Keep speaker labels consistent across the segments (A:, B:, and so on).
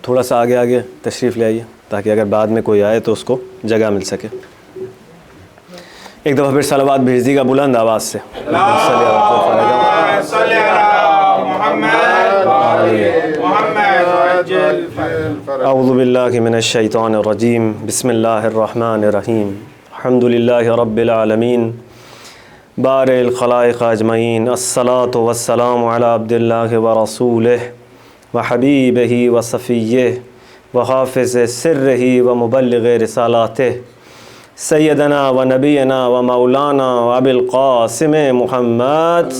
A: تھوڑا سا آگے آگے تشریف لے آئیے تاکہ اگر بعد میں کوئی آئے تو اس کو جگہ مل سکے. ایک دفعہ پھر صلوات بھیج دیجیے گا بلند آواز سے. اعوذ باللہ من الشیطان الرجیم. بسم اللہ الرحمن الرحیم. الحمد للہ رب العالمین بارئ الخلائق اجمعین. الصلاۃ والسلام علی عبد اللہ ورسولہ وحبیبہ وصفیہ وحافظ سرہ ومبلغ رسالاتہ سیدنا و نبینا و مولانا ابی القاسم محمد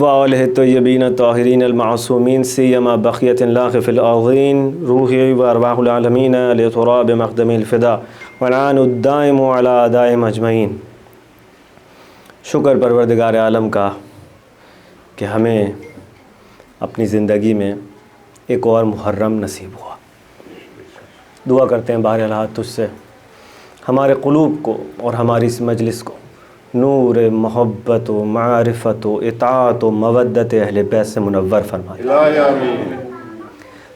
A: وآلہ الطیبین الطاہرین المعصومین سیما بقیۃ اللہ فی الارضین روحی و ارواح العالمین لتراب مقدم الفدا والعان الدائم علی اعدائهم اجمعین. شکر پروردگار عالم کا کہ ہمیں اپنی زندگی میں ایک اور محرم نصیب ہوا. دعا کرتے ہیں بہرحال تجھ سے ہمارے قلوب کو اور ہماری اس مجلس کو نور محبت و معرفت و اطاعت و مودت اہل بیت سے منور فرمائے.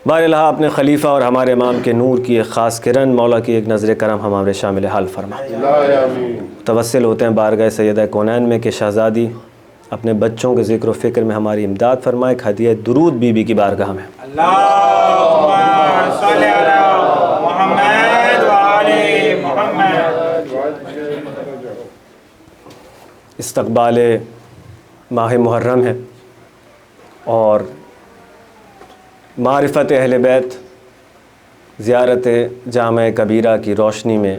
A: بہرحال اپنے خلیفہ اور ہمارے امام کے نور کی ایک خاص کرن مولا کی ایک نظر کرم ہمارے شامل حال فرمائے. توسل ہوتے ہیں بارگاہ سیدہ کونین میں کہ شہزادی اپنے بچوں کے ذکر و فکر میں ہماری امداد فرمائے. ہدیہ درود بی بی کی بارگاہ میں. استقبال ماہ محرم ہے اور معرفت اہل بیت زیارت جامع کبیرہ کی روشنی میں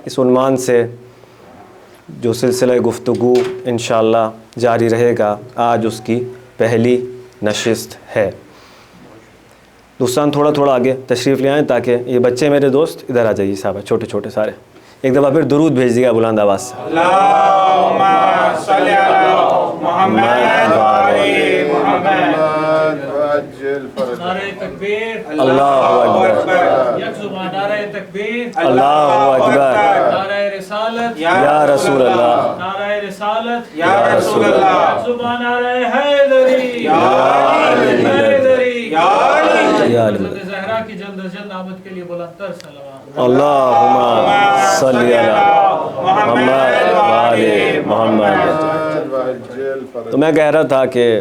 A: اس عنوان سے جو سلسلہ گفتگو انشاءاللہ جاری رہے گا. آج اس کی پہلی نشست ہے. دوستان تھوڑا تھوڑا آگے تشریف لے آئیں تاکہ یہ بچے میرے دوست ادھر آ جائیے صاحب چھوٹے چھوٹے سارے. ایک دفعہ پھر درود بھیج دیجیے گا بلند آواز سے. اللہم صلی علی محمد و آل محمد وعجل فرجہ. نعرہ تکبیر. اللہ اکبر. یک زبان نعرہ تکبیر. اللہ اکبر. نعرہ رسالت یا رسول اللہ. نعرہ رسالت یا رسول اللہ. یک زبان نعرہ حیدری یا علی حیدری یا علی. حضرت زہرا کی جلد از جلد آمد کے لیے بلند تر صلوات. اللہم صلی علی محمد و آل محمد. تو میں کہہ رہا تھا کہ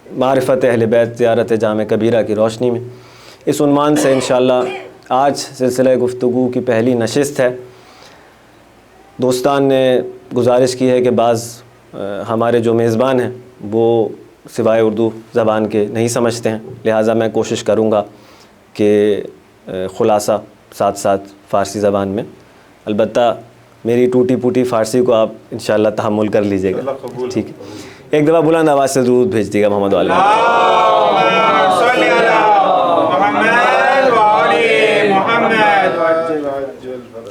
A: معرفت اہل بیت زیارت جامع کبیرہ کی روشنی میں اس عنوان سے انشاءاللہ آج سلسلہ گفتگو کی پہلی نشست ہے. دوستان نے گزارش کی ہے کہ بعض ہمارے جو میزبان ہیں وہ سوائے اردو زبان کے نہیں سمجھتے ہیں، لہٰذا میں کوشش کروں گا کہ خلاصہ ساتھ ساتھ فارسی زبان میں. البتہ میری ٹوٹی پوٹی فارسی کو آپ انشاءاللہ تحمل کر لیجئے گا. ٹھیک ہے. ایک دفعہ بلند آواز سے درود بھیج دیے گا محمد والا.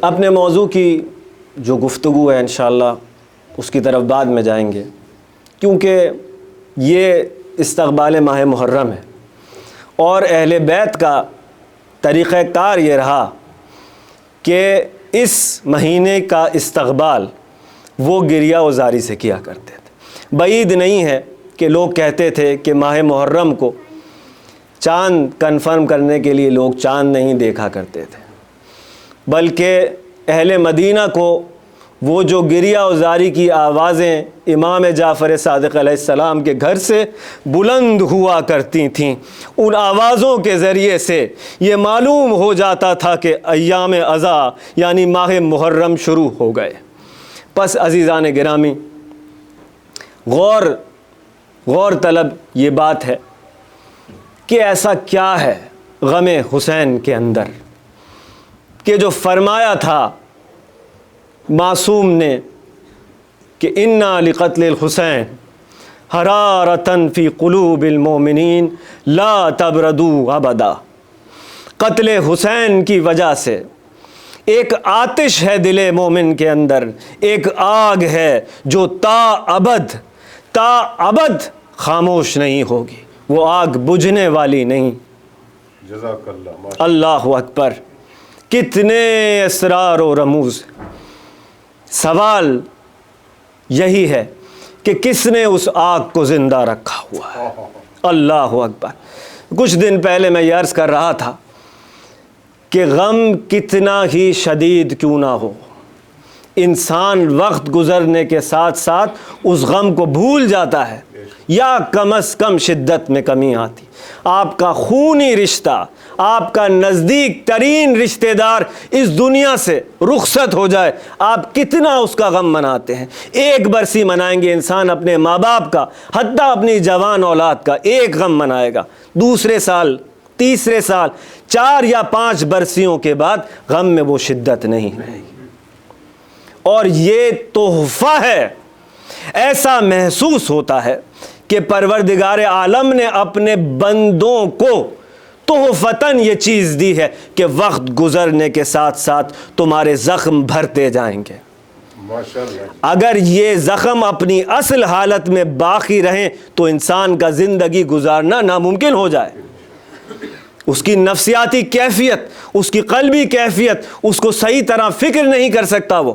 A: اپنے موضوع کی جو گفتگو ہے انشاءاللہ اس کی طرف بعد میں جائیں گے کیونکہ یہ استقبال ماہ محرم ہے اور اہل بیت کا طریقہ کار یہ رہا کہ اس مہینے کا استقبال وہ گریہ و زاری سے کیا کرتے تھے. بعید نہیں ہے کہ لوگ کہتے تھے کہ ماہ محرم کو چاند کنفرم کرنے کے لیے لوگ چاند نہیں دیکھا کرتے تھے، بلکہ اہل مدینہ کو وہ جو گریہ و زاری کی آوازیں امام جعفر صادق علیہ السلام کے گھر سے بلند ہوا کرتی تھیں، ان آوازوں کے ذریعے سے یہ معلوم ہو جاتا تھا کہ ایام اضحیٰ یعنی ماہ محرم شروع ہو گئے. پس عزیزان گرامی غور طلب یہ بات ہے کہ ایسا کیا ہے غم حسین کے اندر کہ جو فرمایا تھا معصوم نے کہ انا لقتل الحسین حرارتن فی قلوب المومنین لا تبردوا ابدا. قتل حسین کی وجہ سے ایک آتش ہے دل مومن کے اندر، ایک آگ ہے جو تا ابد خاموش نہیں ہوگی، وہ آگ بجھنے والی نہیں.
B: جزاک اللہ.
A: اللہ اکبر. کتنے اسرار و رموز. سوال یہی ہے کہ کس نے اس آگ کو زندہ رکھا ہوا ہے. اللہ اکبر. کچھ دن پہلے میں یہ عرض کر رہا تھا کہ غم کتنا ہی شدید کیوں نہ ہو، انسان وقت گزرنے کے ساتھ ساتھ اس غم کو بھول جاتا ہے یا کم از کم شدت میں کمی آتی. آپ کا خونی رشتہ، آپ کا نزدیک ترین رشتہ دار اس دنیا سے رخصت ہو جائے، آپ کتنا اس کا غم مناتے ہیں. ایک برسی منائیں گے انسان اپنے ماں باپ کا، حتیٰ اپنی جوان اولاد کا ایک غم منائے گا. دوسرے سال، تیسرے سال، 4 یا 5 برسیوں کے بعد غم میں وہ شدت نہیں رہے گی. اور یہ تحفہ ہے. ایسا محسوس ہوتا ہے کہ پروردگار عالم نے اپنے بندوں کو تحفتاً یہ چیز دی ہے کہ وقت گزرنے کے ساتھ ساتھ تمہارے زخم بھرتے جائیں گے. اگر یہ زخم اپنی اصل حالت میں باقی رہیں تو انسان کا زندگی گزارنا ناممکن ہو جائے. اس کی نفسیاتی کیفیت، اس کی قلبی کیفیت، اس کو صحیح طرح فکر نہیں کر سکتا، وہ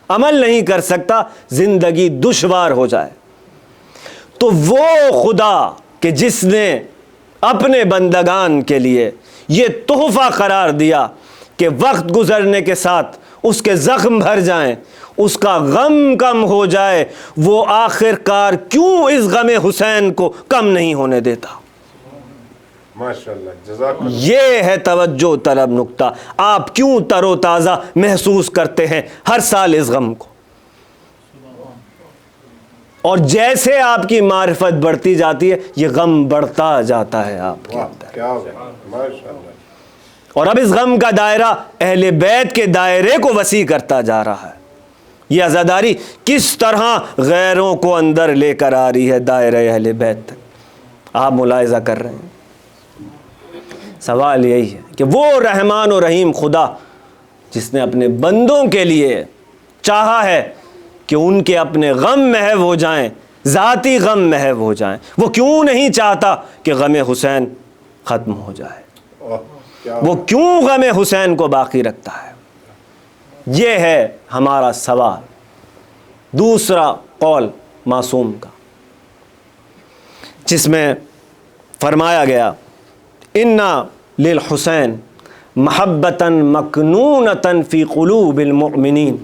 A: عمل نہیں کر سکتا، زندگی دشوار ہو جائے. تو وہ خدا کہ جس نے اپنے بندگان کے لیے یہ تحفہ قرار دیا کہ وقت گزرنے کے ساتھ اس کے زخم بھر جائیں، اس کا غم کم ہو جائے، وہ آخر کار کیوں اس غم حسین کو کم نہیں ہونے دیتا.
B: ماشاءاللہ. جزاک اللہ.
A: یہ ہے توجہ طلب نقطہ. آپ کیوں تر و تازہ محسوس کرتے ہیں ہر سال اس غم کو؟ اور جیسے آپ کی معرفت بڑھتی جاتی ہے یہ غم بڑھتا جاتا ہے آپ کے اندر.
B: کیا ماشاءاللہ.
A: اور اب اس غم کا دائرہ اہل بیت کے دائرے کو وسیع کرتا جا رہا ہے. یہ عزاداری کس طرح غیروں کو اندر لے کر آ رہی ہے دائرہ اہل بیت تک، آپ ملاحظہ کر رہے ہیں. سوال یہی ہے کہ وہ رحمان و رحیم خدا جس نے اپنے بندوں کے لیے چاہا ہے کہ ان کے اپنے غم محو ہو جائیں، ذاتی غم محو ہو جائیں، وہ کیوں نہیں چاہتا کہ غم حسین ختم ہو جائے؟ وہ کیوں غم حسین کو باقی رکھتا ہے؟ یہ ہے ہمارا سوال. دوسرا قول معصوم کا جس میں فرمایا گیا اِنَّا لِلْحُسَيْن مَحَبَّةً مَكْنُونَةً فِي قُلُوبِ الْمُؤْمِنِينَ.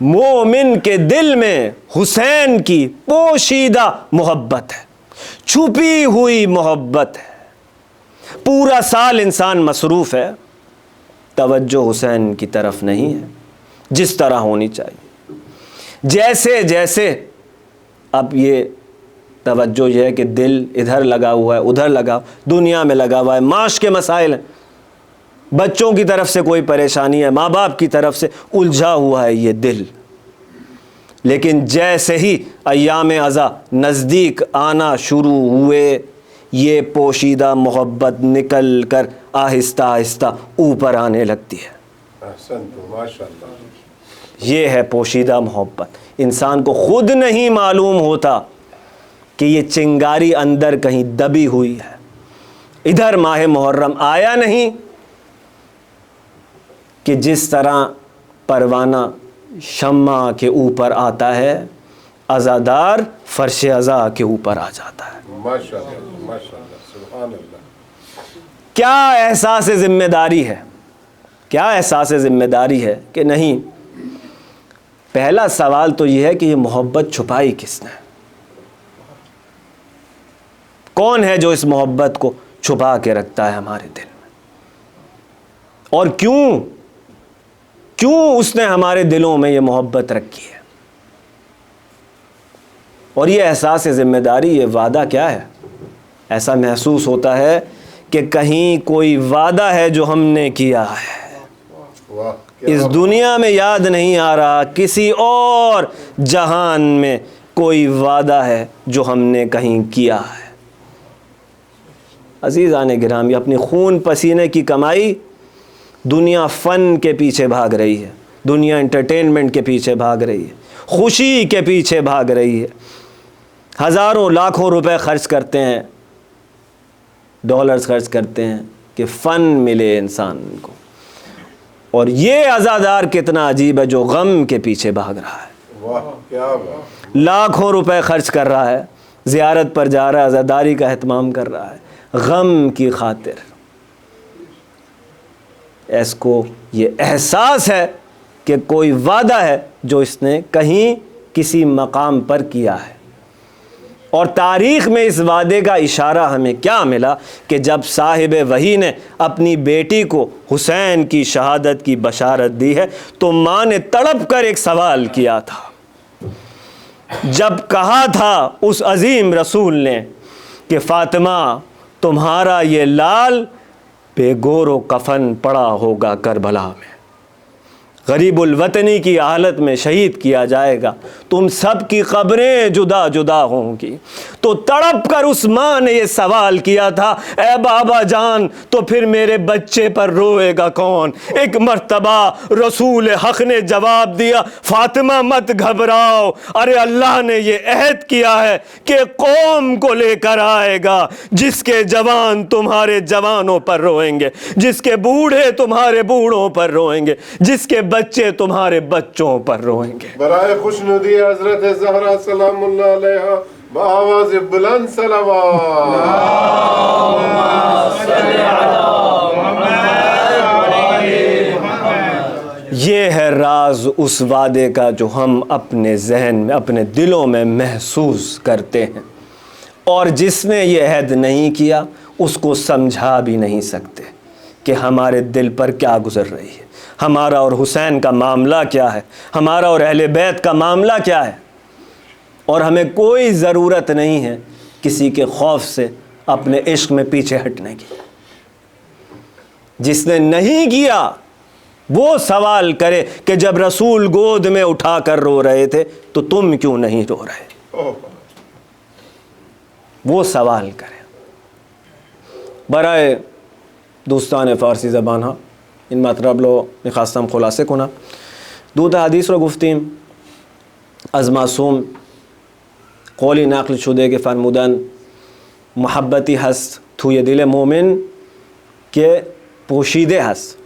A: مومن کے دل میں حسین کی پوشیدہ محبت ہے، چھپی ہوئی محبت ہے. پورا سال انسان مصروف ہے، توجہ حسین کی طرف نہیں ہے جس طرح ہونی چاہیے. جیسے جیسے اب یہ توجہ یہ ہے کہ دل ادھر لگا ہوا ہے، ادھر لگا، دنیا میں لگا ہوا ہے، معاش کے مسائل ہیں، بچوں کی طرف سے کوئی پریشانی ہے، ماں باپ کی طرف سے الجھا ہوا ہے یہ دل. لیکن جیسے ہی ایام عزا نزدیک آنا شروع ہوئے یہ پوشیدہ محبت نکل کر آہستہ آہستہ اوپر آنے لگتی ہے. یہ ہے پوشیدہ محبت. انسان کو خود نہیں معلوم ہوتا کہ یہ چنگاری اندر کہیں دبی ہوئی ہے. ادھر ماہ محرم آیا نہیں کہ جس طرح پروانہ شمع کے اوپر آتا ہے، عزادار فرش عزا کے اوپر آ جاتا ہے.
B: ماشاءاللہ ماشاءاللہ سبحان اللہ.
A: کیا احساس ذمہ داری ہے، کیا احساس ذمہ داری ہے کہ نہیں. پہلا سوال تو یہ ہے کہ یہ محبت چھپائی کس نے؟ کون ہے جو اس محبت کو چھپا کے رکھتا ہے ہمارے دل میں؟ اور کیوں اس نے ہمارے دلوں میں یہ محبت رکھی ہے؟ اور یہ احساس ذمہ داری، یہ وعدہ کیا ہے؟ ایسا محسوس ہوتا ہے کہ کہیں کوئی وعدہ ہے جو ہم نے کیا ہے، اس دنیا میں یاد نہیں آ رہا، کسی اور جہان میں کوئی وعدہ ہے جو ہم نے کہیں کیا ہے. عزیزان گرامی، اپنی خون پسینے کی کمائی دنیا فن کے پیچھے بھاگ رہی ہے، دنیا انٹرٹینمنٹ کے پیچھے بھاگ رہی ہے، خوشی کے پیچھے بھاگ رہی ہے، ہزاروں لاکھوں روپے خرچ کرتے ہیں ڈالرز خرچ کرتے ہیں کہ فن ملے انسان کو. اور یہ عزادار کتنا عجیب ہے جو غم کے پیچھے بھاگ رہا ہے.
B: واہ کیا بات.
A: لاکھوں روپے خرچ کر رہا ہے, زیارت پر جا رہا ہے, عزاداری کا اہتمام کر رہا ہے غم کی خاطر. اس کو یہ احساس ہے کہ کوئی وعدہ ہے جو اس نے کہیں کسی مقام پر کیا ہے. اور تاریخ میں اس وعدے کا اشارہ ہمیں کیا ملا کہ جب صاحب وحی نے اپنی بیٹی کو حسین کی شہادت کی بشارت دی ہے تو ماں نے تڑپ کر ایک سوال کیا تھا. جب کہا تھا اس عظیم رسول نے کہ فاطمہ تمہارا یہ لال بے گور و کفن پڑا ہوگا کربلا میں, غریب الوطنی کی حالت میں شہید کیا جائے گا, تم سب کی قبریں جدا جدا ہوں گی. تو تڑپ کر اس ماں نے یہ سوال کیا تھا, اے بابا جان تو پھر میرے بچے پر روئے گا کون؟ ایک مرتبہ رسول حق نے جواب دیا, فاطمہ مت گھبراؤ, ارے اللہ نے یہ عہد کیا ہے کہ قوم کو لے کر آئے گا جس کے جوان تمہارے جوانوں پر روئیں گے, جس کے بوڑھے تمہارے بوڑھوں پر روئیں گے, جس کے بچے تمہارے بچوں پر روئیں گے.
B: برائے خوشنودی حضرت زہرا سلام اللہ علیہا بآواز بلند صلوات.
A: یہ ہے راز اس وعدے کا جو ہم اپنے ذہن میں اپنے دلوں میں محسوس کرتے ہیں, اور جس نے یہ عہد نہیں کیا اس کو سمجھا بھی نہیں سکتے کہ ہمارے دل پر کیا گزر رہی ہے, ہمارا اور حسین کا معاملہ کیا ہے, ہمارا اور اہل بیت کا معاملہ کیا ہے. اور ہمیں کوئی ضرورت نہیں ہے کسی کے خوف سے اپنے عشق میں پیچھے ہٹنے کی. جس نے نہیں کیا وہ سوال کرے کہ جب رسول گود میں اٹھا کر رو رہے تھے تو تم کیوں نہیں رو رہے, وہ سوال کرے. برائے دوستان فارسی زبان ها این مطلب رو میخواستم خلاصه کنم. دو تا حدیث رو گفتیم از معصوم قولی نقل شده که فرمودن محبتی هست توی دل مومن که پوشیده هست.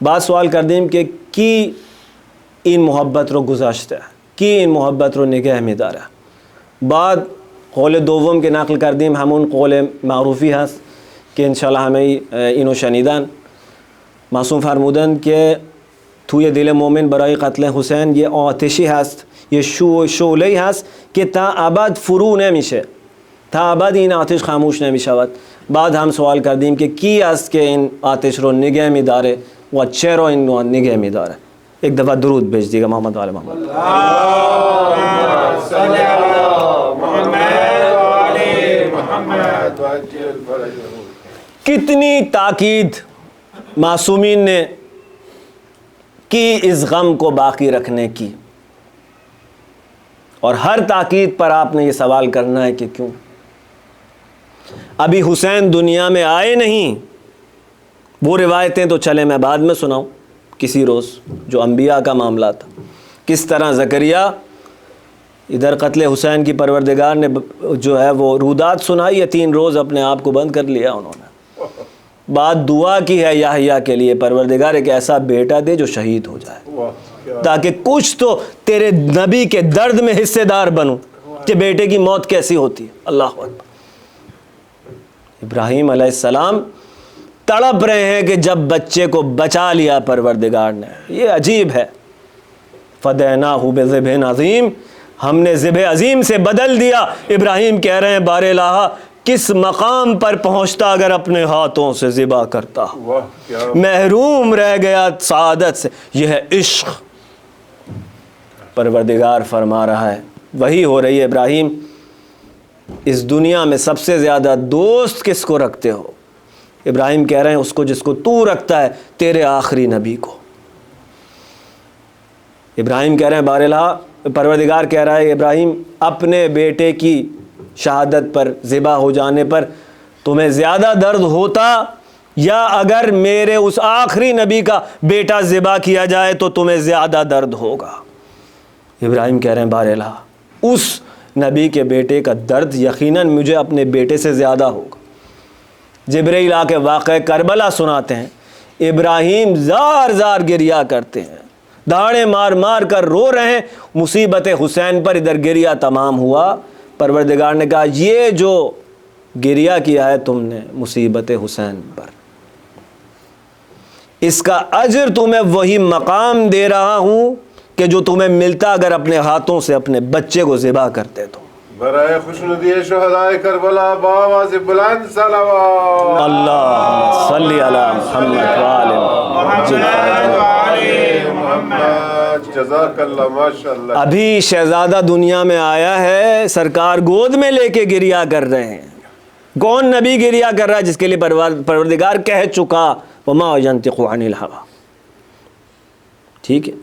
A: بعد سوال کردیم که کی این محبت رو گذاشته, کی این محبت رو نگه می‌داره. بعد قول دوم که نقل کردیم همون قول معروفی هست که انشالله همه اینو شنیدن. معصوم فرمودن که توی دل مومن برای قتل حسین یه آتشی هست, یه شعله‌ای هست که تا ابد فرو نمیشه, تا ابد این آتش خاموش نمیشود. بعد هم سوال کردیم که کی است که این آتش رو نگه می‌داره و چرا این رو نگه می‌داره. ایک دفعہ درود بھیج دیگا محمد وعلی محمد.
B: اللهم صل علی محمد وعلی محمد وعجل فرجهم.
A: کتنی تاکید معصومین نے کی اس غم کو باقی رکھنے کی, اور ہر تاکید پر آپ نے یہ سوال کرنا ہے کہ کیوں. ابھی حسین دنیا میں آئے نہیں, وہ روایتیں تو چلے میں بعد میں سناؤں کسی روز, جو انبیاء کا معاملہ تھا. کس طرح زکریا ادھر قتل حسین کی پروردگار نے جو ہے وہ رودات سنائی ہے, 3 روز اپنے آپ کو بند کر لیا انہوں نے. بعد دعا کی ہے یحییٰ کے لیے, پروردگار ایک ایسا بیٹا دے جو شہید ہو جائے تاکہ کچھ تو تیرے نبی کے درد میں حصے دار بنوں کہ بیٹے کی موت کیسی ہوتی ہے. اللہ اکبر. ابراہیم علیہ السلام تڑپ رہے ہیں کہ جب بچے کو بچا لیا پروردگار نے. یہ عجیب ہے. فدیناہ بذبح عظیم, ہم نے ذبح عظیم سے بدل دیا. ابراہیم کہہ رہے ہیں بار الہ کس مقام پر پہنچتا اگر اپنے ہاتھوں سے ذبح کرتا, محروم رہ گیا سعادت سے. یہ ہے عشق. پروردگار فرما رہا ہے, وہی ہو رہی ہے ابراہیم اس دنیا میں سب سے زیادہ دوست کس کو رکھتے ہو؟ ابراہیم کہہ رہے ہیں اس کو جس کو تو رکھتا ہے, تیرے آخری نبی کو. ابراہیم کہہ رہے ہیں بار الہ, پروردگار کہہ رہا ہے ابراہیم اپنے بیٹے کی شہادت پر, ذبح ہو جانے پر تمہیں زیادہ درد ہوتا یا اگر میرے اس آخری نبی کا بیٹا ذبح کیا جائے تو تمہیں زیادہ درد ہوگا؟ ابراہیم کہہ رہے ہیں بار الہ اس نبی کے بیٹے کا درد یقیناً مجھے اپنے بیٹے سے زیادہ ہوگا. جبرائیل آ کے واقعہ کربلا سناتے ہیں، ابراہیم زار زار گریا کرتے ہیں، دھاڑے مار مار کر رو رہے ہیں، مصیبت حسین پر ادھر گریا تمام ہوا۔ پروردگار نے کہا یہ جو گریا کیا ہے تم نے مصیبت حسین پر، اس کا اجر تمہیں وہی مقام دے رہا ہوں کہ جو تمہیں ملتا اگر اپنے ہاتھوں سے اپنے بچے کو ذبح کرتے تو۔
B: برائے خوشنودی شہدائے کربلا بآواز بلند صلوات۔
A: اللہم صلی علی محمد
B: محمد، جزاک اللہ، ماشاءاللہ۔
A: ابھی شہزادہ دنیا میں آیا ہے، سرکار گود میں لے کے گریا کر رہے ہیں۔ کون نبی گریا کر رہا ہے؟ جس کے لیے پروردگار کہہ چکا وما ینطق عن الہویٰ، ٹھیک ہے،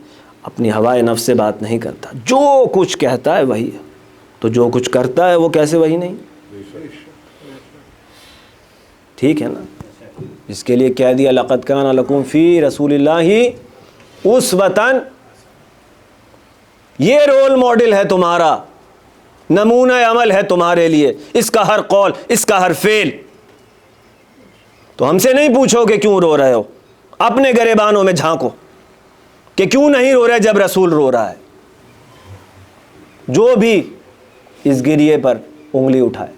A: اپنی ہوائے نفس سے بات نہیں کرتا، جو کچھ کہتا ہے وہی ہے، تو جو کچھ کرتا ہے وہ کیسے وہی نہیں؟ ٹھیک ہے نا؟ اس کے لیے کہہ دیا لقد کان لکم فی رسول اللہ اسوۃ، یہ رول ماڈل ہے تمہارا، نمونہ عمل ہے تمہارے لیے، اس کا ہر قول، اس کا ہر فعل۔ تو ہم سے نہیں پوچھو کہ کیوں رو رہے ہو، اپنے گریبانوں میں جھانکو کہ کیوں نہیں رو رہے جب رسول رو رہا ہے۔ جو بھی اس گریے پر انگلی اٹھائے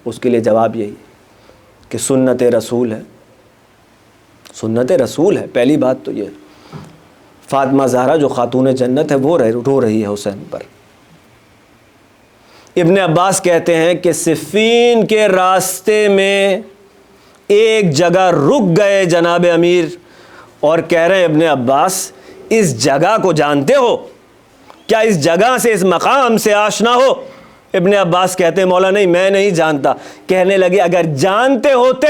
A: اس کے لیے جواب یہی ہے کہ سنت رسول ہے، سنت رسول ہے۔ پہلی بات تو یہ، فاطمہ زہرا جو خاتون جنت ہے وہ رو رہی ہے حسین پر۔ ابن عباس کہتے ہیں کہ صفین کے راستے میں ایک جگہ رک گئے جناب امیر، اور کہہ رہے ہیں ابن عباس اس جگہ کو جانتے ہو؟ کیا اس جگہ سے، اس مقام سے آشنا ہو؟ ابن عباس کہتے ہیں مولا نہیں، میں نہیں جانتا۔ کہنے لگے اگر جانتے ہوتے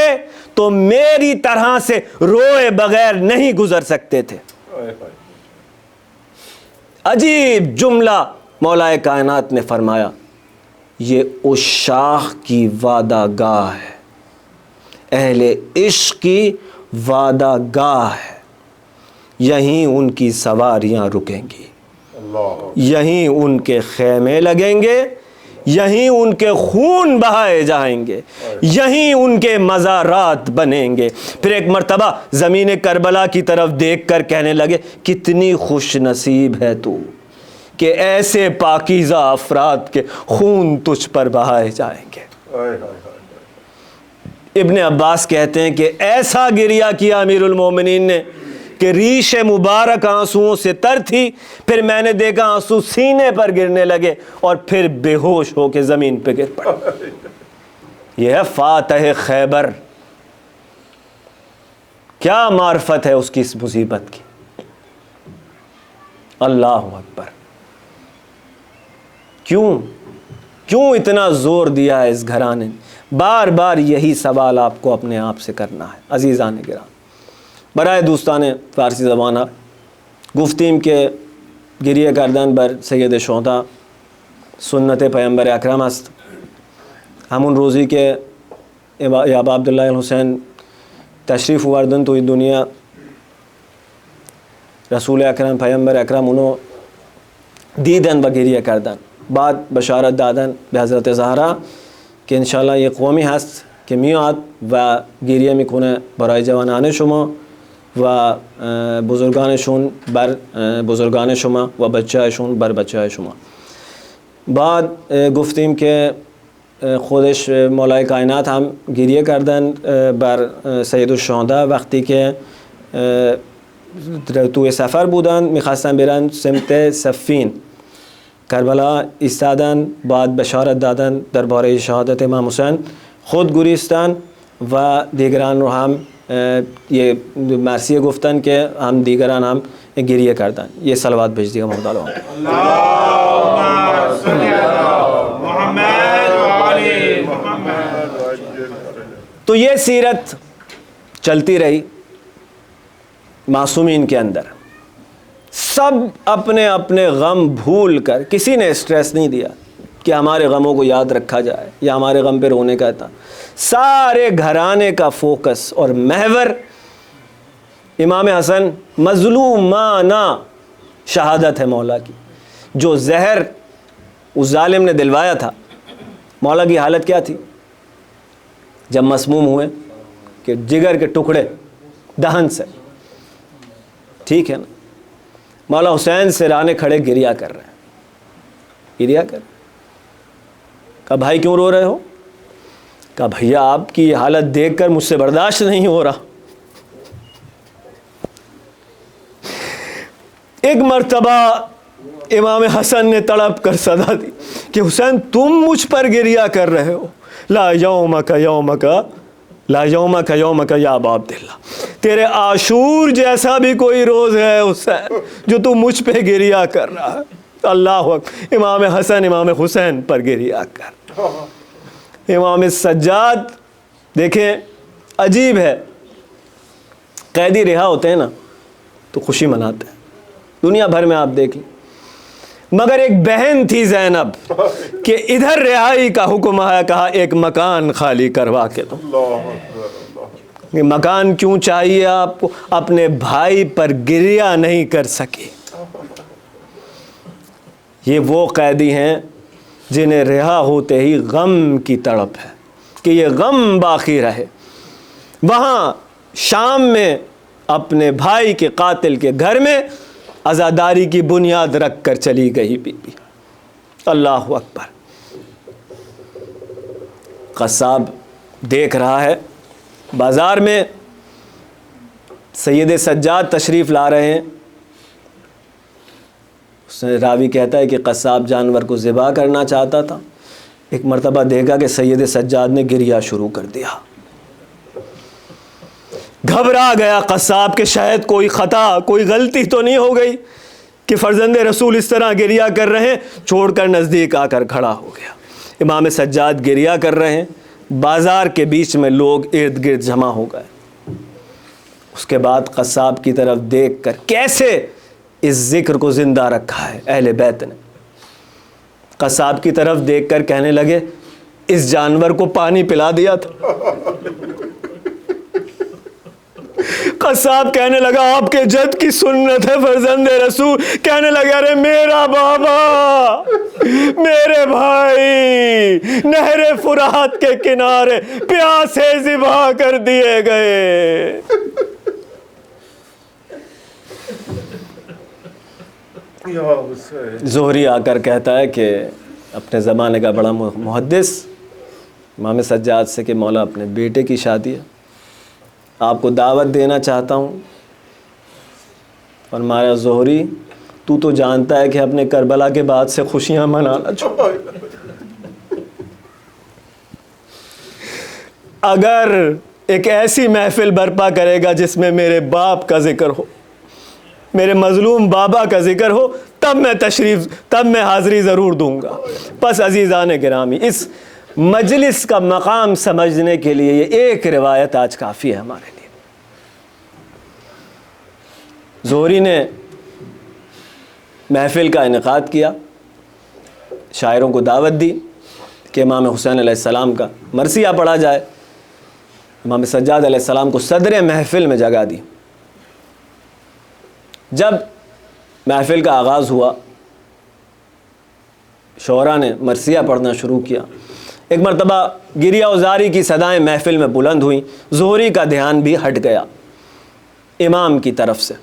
A: تو میری طرح سے روئے بغیر نہیں گزر سکتے تھے۔ عجیب جملہ مولا کائنات نے فرمایا، یہ عشاق کی وعدہ گاہ ہے، اہل عشق کی وعدہ گاہ ہے، یہیں ان کی سواریاں رکیں گی، یہیں ان کے خیمے لگیں گے، یہیں ان کے خون بہائے جائیں گے، یہیں ان کے مزارات بنیں گے۔ پھر ایک مرتبہ زمین کربلا کی طرف دیکھ کر کہنے لگے کتنی خوش نصیب ہے تو کہ ایسے پاکیزہ افراد کے خون تجھ پر بہائے جائیں گے۔ ابن عباس کہتے ہیں کہ ایسا گریا کیا امیر المومنین نے کہ ریش مبارک آنسوؤں سے تر تھی، پھر میں نے دیکھا آنسو سینے پر گرنے لگے اور پھر بے ہوش ہو کے زمین پہ گر پڑا۔ یہ ہے فاتح خیبر، کیا معرفت ہے اس کی اس مصیبت کی۔ اللہ اکبر۔ کیوں اتنا زور دیا ہے اس گھرانے نے؟ بار بار یہی سوال آپ کو اپنے آپ سے کرنا ہے عزیزان گرامی۔ برائے دوستان فارسی زبانہ گفتیم کے گریہ کردن بر سید شہداء سنت پیغمبر اکرم است، ہمون روزی کے ابا عبداللہ الحسین تشریف وردن تو دنیا، رسول اکرم پیغمبر اکرم انہوں دیدن و گریہ کردن، بعد بشارت دادن به حضرت زهرا که انشالله یک قومی هست که میاد و گریه میکنه برای جوانان شما و بزرگانشون بر بزرگان شما و بچه‌شون بر بچه شما. بعد گفتیم که خودش مولای کائنات هم گریه کردن بر سید الشهداء وقتی که توی سفر بودن، میخواستن برن سمت صفین، کربلا ایستادن، بعد بشارت دادن درباره شهادت امام حسین، خود گریستن و دیگران رو هم یہ مرثیه گفتن که هم دیگران هم گریه کردن. یہ صلوات بھیج دیگا محمد علیہ تو یہ سیرت چلتی رہی معصومین کے اندر، سب اپنے اپنے غم بھول کر، کسی نے اسٹریس نہیں دیا کہ ہمارے غموں کو یاد رکھا جائے یا ہمارے غم پہ رونے کا تھا۔ سارے گھرانے کا فوکس اور محور امام حسن مظلومانہ شہادت ہے مولا کی۔ جو زہر اس ظالم نے دلوایا تھا، مولا کی حالت کیا تھی جب مسموم ہوئے؟ کہ جگر کے ٹکڑے دہن سے، ٹھیک ہے نا. مولا حسین سرانے کھڑے گریا کر رہے ہیں، گریا کر. کہا بھائی کیوں رو رہے ہو؟ کہا بھیا آپ کی یہ حالت دیکھ کر مجھ سے برداشت نہیں ہو رہا. ایک مرتبہ امام حسن نے تڑپ کر صدا دی کہ حسین تم مجھ پر گریا کر رہے ہو. لا یومک یومک لا یومک یومک یا ابا عبداللہ، تیرے عاشور جیسا بھی کوئی روز ہے حسین جو تو مجھ پہ گریا کر رہا ہے. اللہ اکبر. امام حسن امام حسین پر گریا کر. امام سجاد دیکھیں عجیب ہے، قیدی رہا ہوتے ہیں نا تو خوشی مناتے ہیں، دنیا بھر میں آپ دیکھ لیں، مگر ایک بہن تھی زینب کہ ادھر رہائی کا حکم آیا، کہا ایک مکان خالی کروا کے دو. یہ مکان کیوں چاہیے آپ کو؟ اپنے بھائی پر گریا نہیں کر سکی. یہ وہ قیدی ہیں جنہیں رہا ہوتے ہی غم کی تڑپ ہے کہ یہ غم باقی رہے. وہاں شام میں اپنے بھائی کے قاتل کے گھر میں عزاداری کی بنیاد رکھ کر چلی گئی بی بی. اللہ اکبر. قصاب دیکھ رہا ہے بازار میں سید سجاد تشریف لا رہے ہیں. اس نے راوی کہتا ہے کہ قصاب جانور کو ذبح کرنا چاہتا تھا. ایک مرتبہ دیکھا کہ سید سجاد نے گریا شروع کر دیا. گھبرا گیا قصاب کہ شاید کوئی خطا، کوئی غلطی تو نہیں ہو گئی کہ فرزند رسول اس طرح گریا کر رہے ہیں. چھوڑ کر نزدیک آ کر کھڑا ہو گیا. امام سجاد گریا کر رہے ہیں، بازار کے بیچ میں لوگ ارد گرد جمع ہو گئے. اس کے بعد قصاب کی طرف دیکھ کر کیسے اس ذکر کو زندہ رکھا ہے اہل بیت نے. قصاب کی طرف دیکھ کر کہنے لگے اس جانور کو پانی پلا دیا تھا. قصاب کہنے لگا آپ کے جد کی سنت ہے فرزند رسول. کہنے لگا ارے میرا بابا، میرے بھائی نہر فرات کے کنارے پیاسے ذبح کر دیے گئے. زہری آ کر کہتا ہے کہ اپنے زمانے کا بڑا محدث امام سجاد سے کہ مولا اپنے بیٹے کی شادی ہے، آپ کو دعوت دینا چاہتا ہوں. فرمایا زہری تو جانتا ہے کہ اپنے کربلا کے بعد سے خوشیاں منانا چھوڑ. اگر ایک ایسی محفل برپا کرے گا جس میں میرے باپ کا ذکر ہو، میرے مظلوم بابا کا ذکر ہو، تب میں حاضری ضرور دوں گا. پس عزیزان گرامی، اس مجلس کا مقام سمجھنے کے لیے یہ ایک روایت آج کافی ہے ہمارے لیے. زہری نے محفل کا انعقاد کیا، شاعروں کو دعوت دی کہ امام حسین علیہ السلام کا مرثیہ پڑھا جائے. امام سجاد علیہ السلام کو صدر محفل میں جگہ دی. جب محفل کا آغاز ہوا، شعراء نے مرثیہ پڑھنا شروع کیا. ایک مرتبہ گریہ و زاری کی صدائیں محفل میں بلند ہوئیں. زہری کا دھیان بھی ہٹ گیا امام کی طرف سے.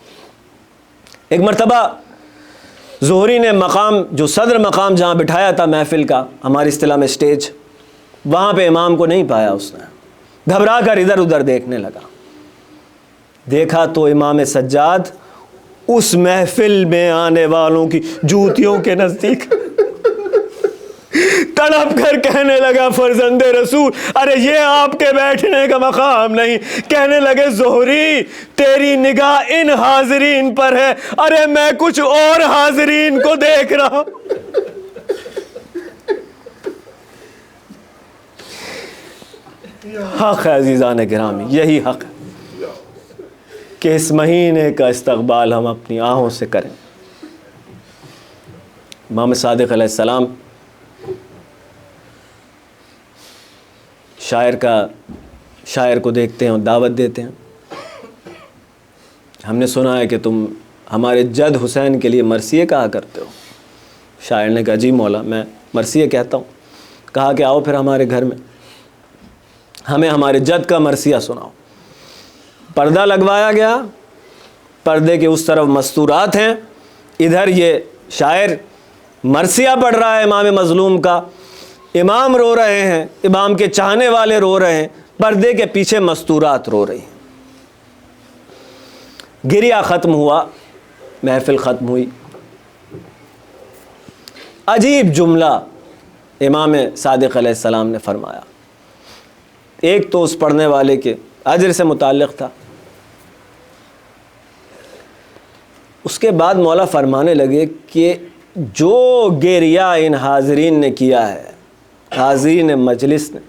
A: ایک مرتبہ زہری نے مقام، جو صدر مقام جہاں بٹھایا تھا محفل کا، ہماری اصطلاح میں سٹیج، وہاں پہ امام کو نہیں پایا. اس نے گھبرا کر ادھر ادھر دیکھنے لگا. دیکھا تو امام سجاد اس محفل میں آنے والوں کی جوتیوں کے نزدیک تڑپ کر کہنے لگا فرزند رسول ارے یہ آپ کے بیٹھنے کا مقام نہیں. کہنے لگے زہری تیری نگاہ ان حاضرین پر ہے، ارے میں کچھ اور حاضرین کو دیکھ رہا. حق ہے عزیزان گرامی، یہی حق ہے کہ اس مہینے کا استقبال ہم اپنی آنکھوں سے کریں. امام صادق علیہ السلام شاعر کو دیکھتے ہیں اور دعوت دیتے ہیں. ہم نے سنا ہے کہ تم ہمارے جد حسین کے لیے مرثیے کہا کرتے ہو. شاعر نے کہا جی مولا میں مرثیے کہتا ہوں. کہا کہ آؤ پھر ہمارے گھر میں، ہمیں ہمارے جد کا مرثیہ سناؤ. پردہ لگوایا گیا، پردے کے اس طرف مستورات ہیں، ادھر یہ شاعر مرثیہ پڑھ رہا ہے امام مظلوم کا، امام رو رہے ہیں، امام کے چاہنے والے رو رہے ہیں، پردے کے پیچھے مستورات رو رہی ہیں۔ گریہ ختم ہوا، محفل ختم ہوئی۔ عجیب جملہ امام صادق علیہ السلام نے فرمایا، ایک تو اس پڑھنے والے کے اجر سے متعلق تھا، اس کے بعد مولا فرمانے لگے کہ جو گریہ ان حاضرین نے کیا ہے، حاضرین مجلس نے،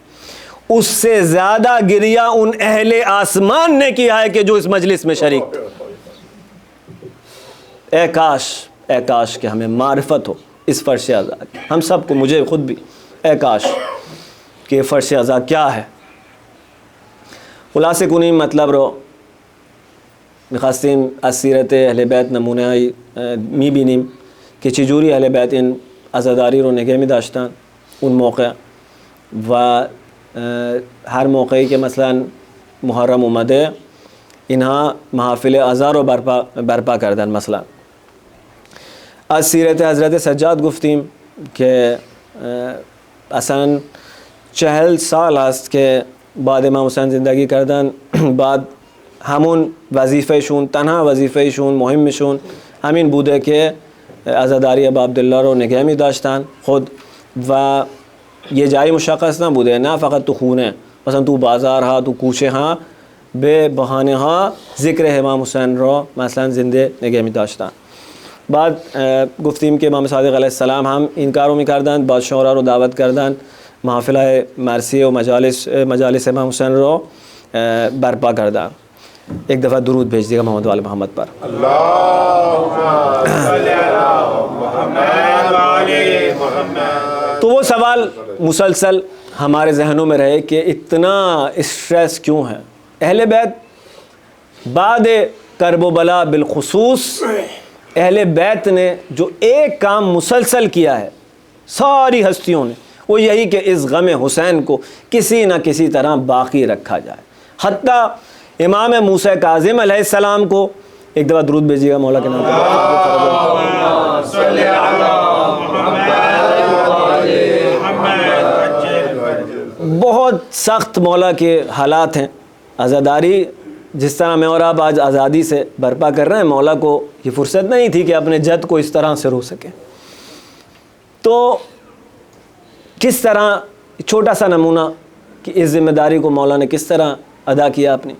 A: اس سے زیادہ گریہ ان اہل آسمان نے کیا ہے کہ جو اس مجلس میں شریک تھے۔ اے کاش کہ ہمیں معرفت ہو اس فرش عزا کی، ہم سب کو، مجھے خود بھی، اے کاش کہ فرش عزا کیا ہے۔ خلاصے کنی مطلب رو میخواستیم از سیرت اهل بیت نمونه‌ای میبینیم که چجوری اهل بیت این عزاداری رو نگه می‌داشتن اون موقع، و هر موقعی که مثلا محرم اومده اینها محافل عزا رو برپا کردن. مثلا از سیرت حضرت سجاد گفتیم که اصلا 40 سال هست که بعد امام حسین زندگی کردن، بعد همون وظیفهشون، تنها وظیفهشون، مهمشون همین بوده که عزاداری ابا عبدالله رو نگه می داشتن خود، و یه جایی مشخص نبوده، نه فقط تو خونه، مثلا تو بازار ها، تو کوچه ها، به بهانه ها ذکر امام حسین رو مثلا زنده نگه می داشتن. بعد گفتیم که امام صادق علیه السلام هم این کارو میکردند، بعد شورا رو دعوت کردند محافل مرثیه و مجالس امام حسین رو برپا کردند. ایک دفعہ درود بھیج دیگا محمد وال محمد پر. تو وہ سوال مسلسل ہمارے ذہنوں میں رہے کہ اتنا اسٹریس کیوں ہے اہل بیت بعد کرب و بلا، بالخصوص اہل بیت نے جو ایک کام مسلسل کیا ہے ساری ہستیوں نے، وہ یہی کہ اس غم حسین کو کسی نہ کسی طرح باقی رکھا جائے. حتیٰ امام موسیٰ کاظم علیہ السلام کو، ایک دفعہ درود بھیجیے گا مولا کے نام پر. بہت سخت مولا کے حالات ہیں. عزاداری جس طرح میں اور آپ آج آزادی سے برپا کر رہے ہیں، مولا کو یہ فرصت نہیں تھی کہ اپنے جد کو اس طرح سے رو سکیں. تو کس طرح چھوٹا سا نمونہ کہ اس ذمہ داری کو مولا نے کس طرح ادا کیا اپنی.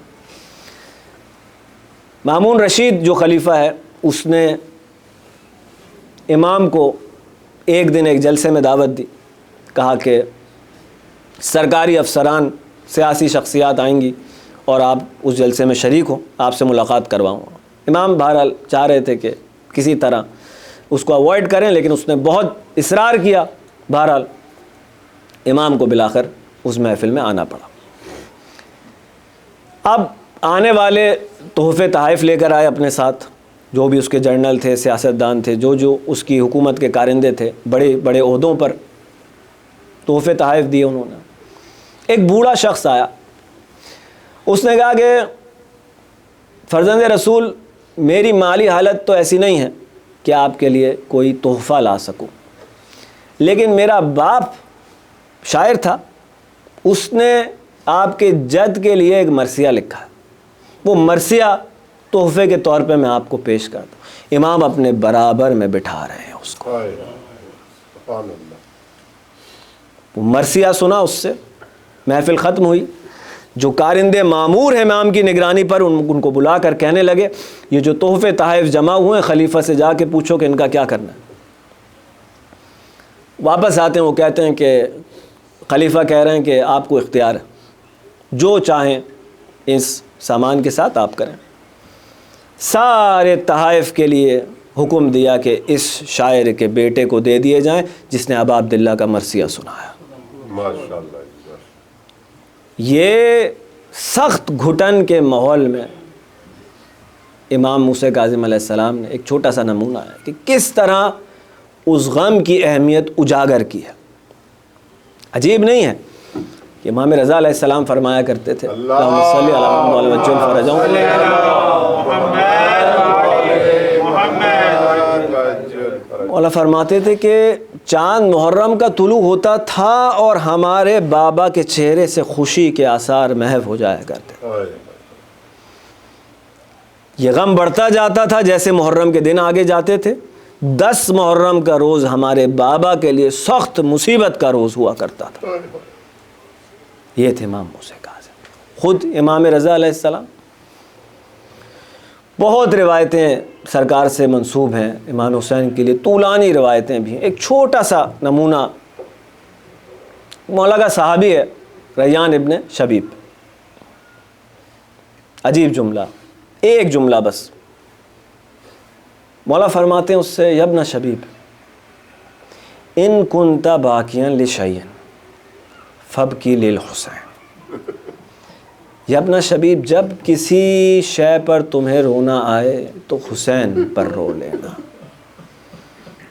A: مامون رشید جو خلیفہ ہے، اس نے امام کو ایک دن ایک جلسے میں دعوت دی، کہا کہ سرکاری افسران، سیاسی شخصیات آئیں گی اور آپ اس جلسے میں شریک ہوں، آپ سے ملاقات کرواؤں گا. امام بہرحال چاہ رہے تھے کہ کسی طرح اس کو اوائڈ کریں، لیکن اس نے بہت اصرار کیا. بہرحال امام کو بالآخر اس محفل میں آنا پڑا. اب آنے والے تحفے تحائف لے کر آئے اپنے ساتھ، جو بھی اس کے جرنل تھے، سیاستدان تھے، جو اس کی حکومت کے کارندے تھے، بڑے بڑے عہدوں پر تحفے تحائف دیے انہوں نے. ایک بوڑھا شخص آیا، اس نے کہا کہ فرزند رسول، میری مالی حالت تو ایسی نہیں ہے کہ آپ کے لیے کوئی تحفہ لا سکوں، لیکن میرا باپ شاعر تھا، اس نے آپ کے جد کے لیے ایک مرثیہ لکھا ہے، وہ مرثیہ تحفے کے طور پہ میں آپ کو پیش کرتا ہوں. امام اپنے برابر میں بٹھا رہے ہیں اس کو. وہ مرثیہ سنا، اس سے محفل ختم ہوئی. جو کارندے معمور ہیں امام کی نگرانی پر، ان کو بلا کر کہنے لگے یہ جو تحفے تحائف جمع ہوئے ہیں، خلیفہ سے جا کے پوچھو کہ ان کا کیا کرنا ہے. واپس آتے ہیں، وہ کہتے ہیں کہ خلیفہ کہہ رہے ہیں کہ آپ کو اختیار ہے، جو چاہیں اس سامان کے ساتھ آپ کریں. سارے تحائف کے لیے حکم دیا کہ اس شاعر کے بیٹے کو دے دیے جائیں جس نے ابا عبداللہ کا مرثیہ سنایا.
B: ماشاءاللہ.
A: یہ سخت گھٹن کے ماحول میں امام موسیٰ کاظم علیہ السلام نے ایک چھوٹا سا نمونہ ہے کہ کس طرح اس غم کی اہمیت اجاگر کی ہے. عجیب نہیں ہے کہ امام رضا علیہ السلام فرمایا کرتے تھے اللہم صلی علی محمد وعلی وجل فرجہم، مولا فرماتے تھے کہ چاند محرم کا طلوع ہوتا تھا اور ہمارے بابا کے چہرے سے خوشی کے آثار محو ہو جایا کرتے. یہ غم بڑھتا جاتا تھا جیسے محرم کے دن آگے جاتے تھے. 10 محرم کا روز ہمارے بابا کے لیے سخت مصیبت کا روز ہوا کرتا تھا. یہ تھے امام موسیٰ کاظم. خود امام رضا علیہ السلام. بہت روایتیں سرکار سے منسوب ہیں امام حسین کے لیے، طولانی روایتیں بھی ہیں. ایک چھوٹا سا نمونہ مولا کا صحابی ہے ریان ابن شبیب. عجیب جملہ، ایک جملہ بس. مولا فرماتے ہیں اس سے، یا ابن شبیب ان کنت باکیا لشیء فابکی للحسین. یا ابن شبیب جب کسی شے پر تمہیں رونا آئے تو حسین پر رو لینا.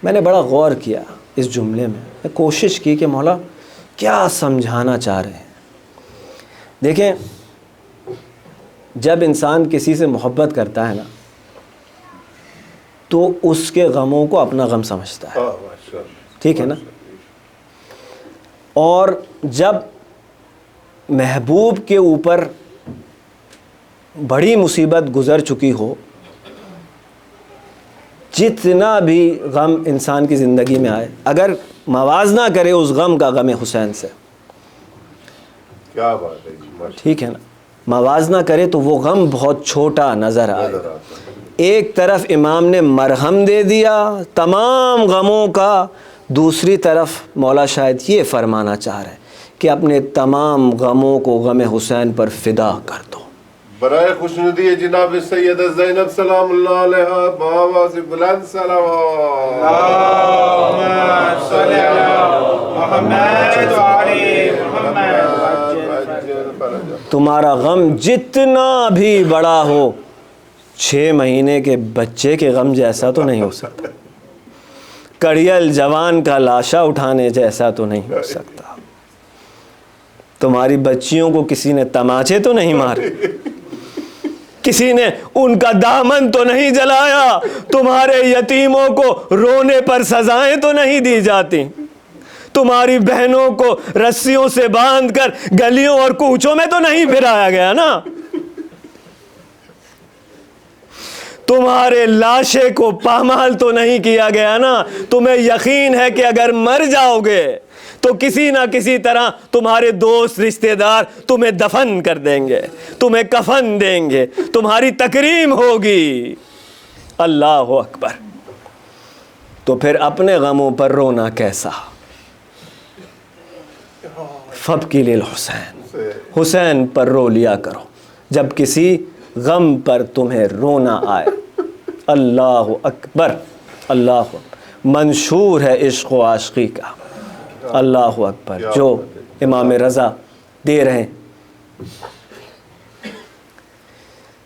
A: میں نے بڑا غور کیا اس جملے میں کوشش کی کہ مولا کیا سمجھانا چاہ رہے ہیں. دیکھیں، جب انسان کسی سے محبت کرتا ہے نا تو اس کے غموں کو اپنا غم سمجھتا ہے. ٹھیک ہے نا؟ اور جب محبوب کے اوپر بڑی مصیبت گزر چکی ہو، جتنا بھی غم انسان کی زندگی میں آئے، اگر موازنہ کرے اس غم کا غم حسین سے،
B: کیا بات ہے،
A: ٹھیک ہے نا، موازنہ کرے تو وہ غم بہت چھوٹا نظر آئے. ایک طرف امام نے مرہم دے دیا تمام غموں کا، دوسری طرف مولا شاید یہ فرمانا چاہ رہے ہیں کہ اپنے تمام غموں کو غم حسین پر فدا کر دو.
B: برائے خوشنودی جناب سید زینب سلام اللہ علیہ بآواز بلند صلوات. اللہم صلی علی محمد و آل محمد.
A: تمہارا غم جتنا بھی بڑا ہو 6 مہینے کے بچے کے غم جیسا تو نہیں ہو سکتا. کڑیل جوان کا لاشا اٹھانے جیسا تو نہیں ہو سکتا. تمہاری بچیوں کو کسی نے تماچے تو نہیں مارے، کسی نے ان کا دامن تو نہیں جلایا، تمہارے یتیموں کو رونے پر سزائیں تو نہیں دی جاتی، تمہاری بہنوں کو رسیوں سے باندھ کر گلیوں اور کوچوں میں تو نہیں پھرایا گیا نا، تمہارے لاشے کو پامال تو نہیں کیا گیا نا. تمہیں یقین ہے کہ اگر مر جاؤ گے تو کسی نہ کسی طرح تمہارے دوست رشتہ دار تمہیں دفن کر دیں گے، تمہیں کفن دیں گے، تمہاری تکریم ہوگی. اللہ اکبر. تو پھر اپنے غموں پر رونا کیسا؟ فابکی للحسین، حسین پر رو لیا کرو جب کسی غم پر تمہیں رونا آئے. اللہ اکبر. اللہ اکبر. منشور ہے عشق و عاشقی کا. اللہ اکبر جو امام رضا دے رہے ہیں.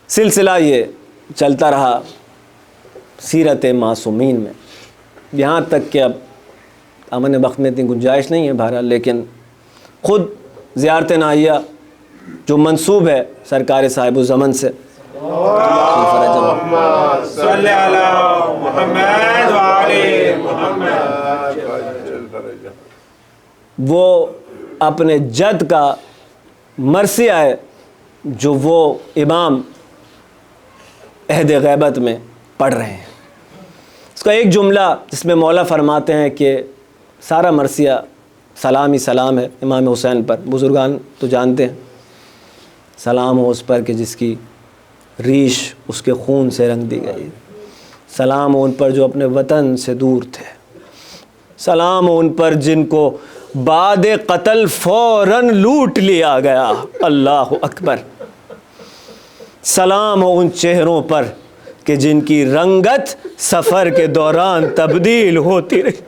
A: سلسلہ یہ چلتا رہا سیرت معصومین میں، یہاں تک کہ اب امن وقت میں اتنی گنجائش نہیں ہے بہرحال، لیکن خود زیارت ناحیہ جو منسوب ہے سرکار صاحب الزمن سے،
B: صلی علی محمد و آل محمد،
A: وہ اپنے جد کا مرثیہ ہے جو وہ امام عہد غیبت میں پڑھ رہے ہیں. اس کا ایک جملہ جس میں مولا فرماتے ہیں کہ سارا مرثیہ سلام ہی سلام ہے امام حسین پر. بزرگان تو جانتے ہیں سلام ہو اس پر کہ جس کی ریش اس کے خون سے رنگ دی گئی، سلام ہو ان پر جو اپنے وطن سے دور تھے، سلام ہو ان پر جن کو بعد قتل فوراً لوٹ لیا گیا. اللہ اکبر. سلام ہو ان چہروں پر کہ جن کی رنگت سفر کے دوران تبدیل ہوتی رہی.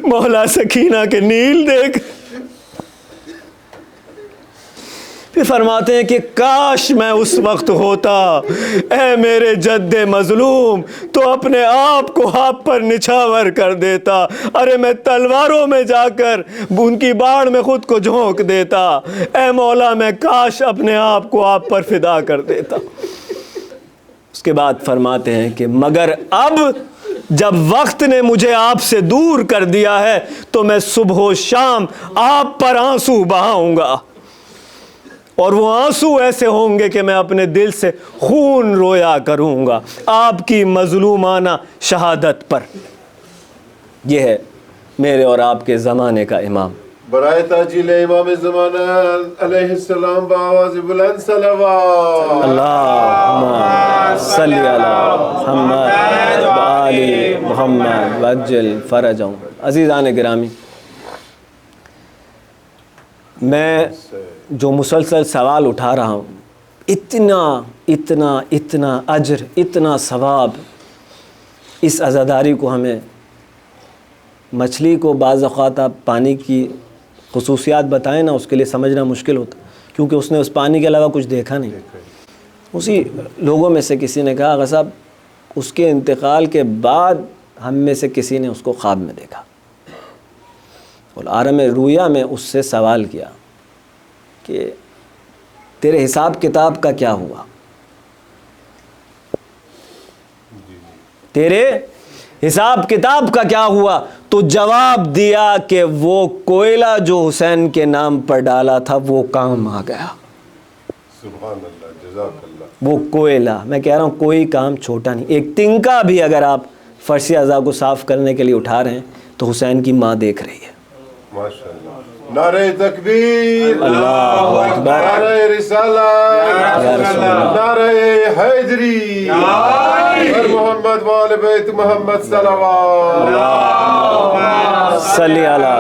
A: مولا سکینہ کے نیل دیکھ. پھر فرماتے ہیں کہ کاش میں اس وقت ہوتا اے میرے جد مظلوم تو اپنے آپ کو آپ پر نچھاور کر دیتا. ارے میں تلواروں میں جا کر ان کی باڑ میں خود کو جھونک دیتا. اے مولا میں کاش اپنے آپ کو آپ پر فدا کر دیتا. اس کے بعد فرماتے ہیں کہ مگر اب جب وقت نے مجھے آپ سے دور کر دیا ہے تو میں صبح و شام آپ پر آنسو بہاؤں گا، اور وہ آنسو ایسے ہوں گے کہ میں اپنے دل سے خون رویا کروں گا آپ کی مظلومانہ شہادت پر۔ یہ ہے میرے اور آپ کے زمانے کا امام۔
B: برائے تاجیل امام زمانہ علیہ السلام بآواز بلند صلوات۔
A: اللہم صلی علی محمد و آل محمد وعجل فرجہم۔ عزیزان گرامی، میں جو مسلسل سوال اٹھا رہا ہوں، اتنا اتنا اتنا اجر، اتنا ثواب اس عزاداری کو ہمیں، مچھلی کو بعض اوقات آپ پانی کی خصوصیات بتائیں نا، اس کے لیے سمجھنا مشکل ہوتا، کیونکہ اس نے اس پانی کے علاوہ کچھ دیکھا نہیں۔ اسی لوگوں میں سے کسی نے کہا آقا صاحب اس کے انتقال کے بعد ہم میں سے کسی نے اس کو خواب میں دیکھا، اور عالم رویا میں اس سے سوال کیا کہ تیرے حساب کتاب کا کیا ہوا، تیرے حساب کتاب کا کیا ہوا؟ تو جواب دیا کہ وہ کوئلہ جو حسین کے نام پر ڈالا تھا وہ کام آ گیا۔
B: سبحان اللہ، جزاک اللہ۔
A: وہ کوئلہ، میں کہہ رہا ہوں کوئی کام چھوٹا نہیں، ایک تنکا بھی اگر آپ فرش اعضاء کو صاف کرنے کے لیے اٹھا رہے ہیں تو حسین کی ماں دیکھ رہی ہے۔
B: ماشاءاللہ، نعرہ تکبیر،
A: اللہ اکبر،
B: نعرہ رسالت،
A: یا رسول اللہ،
B: نعرہ حیدری، اور محمد وآل بیت محمد صلوات۔
A: صلی علی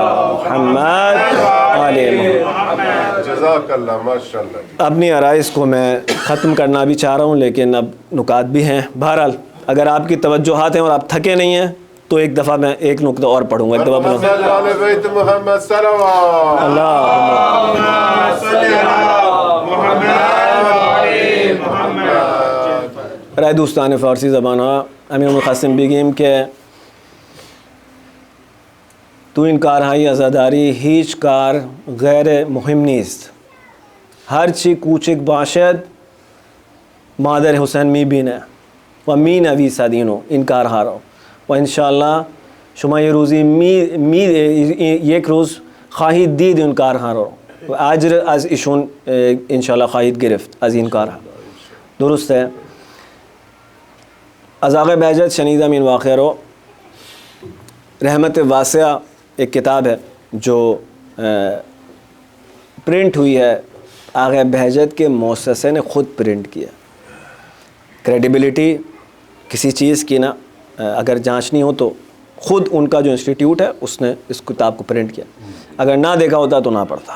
A: محمد آل محمد۔
B: جزاک اللہ، ماشاءاللہ۔
A: اپنی عرائض کو میں ختم کرنا بھی چاہ رہا ہوں، لیکن اب نکات بھی ہیں۔ بہرحال اگر آپ کی توجہات ہیں اور آپ تھکے نہیں ہیں تو ایک دفعہ میں ایک نقطہ اور پڑھوں گا، ایک دفعہ پڑھوں گا۔
B: محمد وآل بیت محمد صلوات۔
A: اللہ رائے دوستان فارسی زبانہ امیر القاسم بیگیم کے تو انکار ہائی عزاداری هیچ کار غیر مهم نیست، هرچی کوچک باشد مادر حسین میبینه و مینویسد اینو انکار ها رو، و انشاءالله شما یه روزی یک روز خواهید دید این کارها رو و اجر از ایشون انشاءالله خواهید گرفت از این کارها۔ درسته؟ از آقا بهجت شنیدم این واقعه رو۔ رحمت واسعہ ایک کتاب ہے جو پرنٹ ہوئی ہے، آقا بہجت کے مؤسسے نے خود پرنٹ کیا۔ کریڈیبلٹی کسی چیز کی نا اگر جانچنی ہو تو خود ان کا جو انسٹیٹیوٹ ہے اس نے اس کتاب کو پرنٹ کیا، اگر نہ دیکھا ہوتا تو نہ پڑھتا۔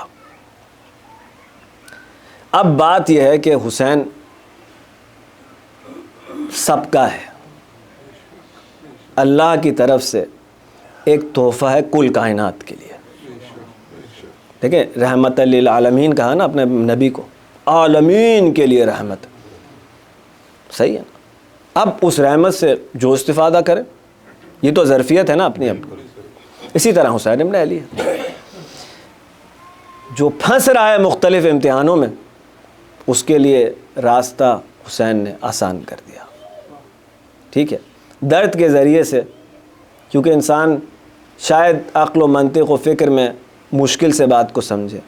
A: اب بات یہ ہے کہ حسین سب کا ہے، اللہ کی طرف سے ایک تحفہ ہے کل کائنات کے لیے۔ دیکھیں رحمت للعالمین کہا نا اپنے نبی کو، عالمین کے لیے رحمت، صحیح ہے نا؟ اب اس رحمت سے جو استفادہ کرے، یہ تو ظرفیت ہے نا اپنی اپنی۔ اسی طرح حسین ابن علی ہے، جو پھنس رہا ہے مختلف امتحانوں میں، اس کے لیے راستہ حسین نے آسان کر دیا۔ ٹھیک ہے، درد کے ذریعے سے، کیونکہ انسان شاید عقل و منطق و فکر میں مشکل سے بات کو سمجھے،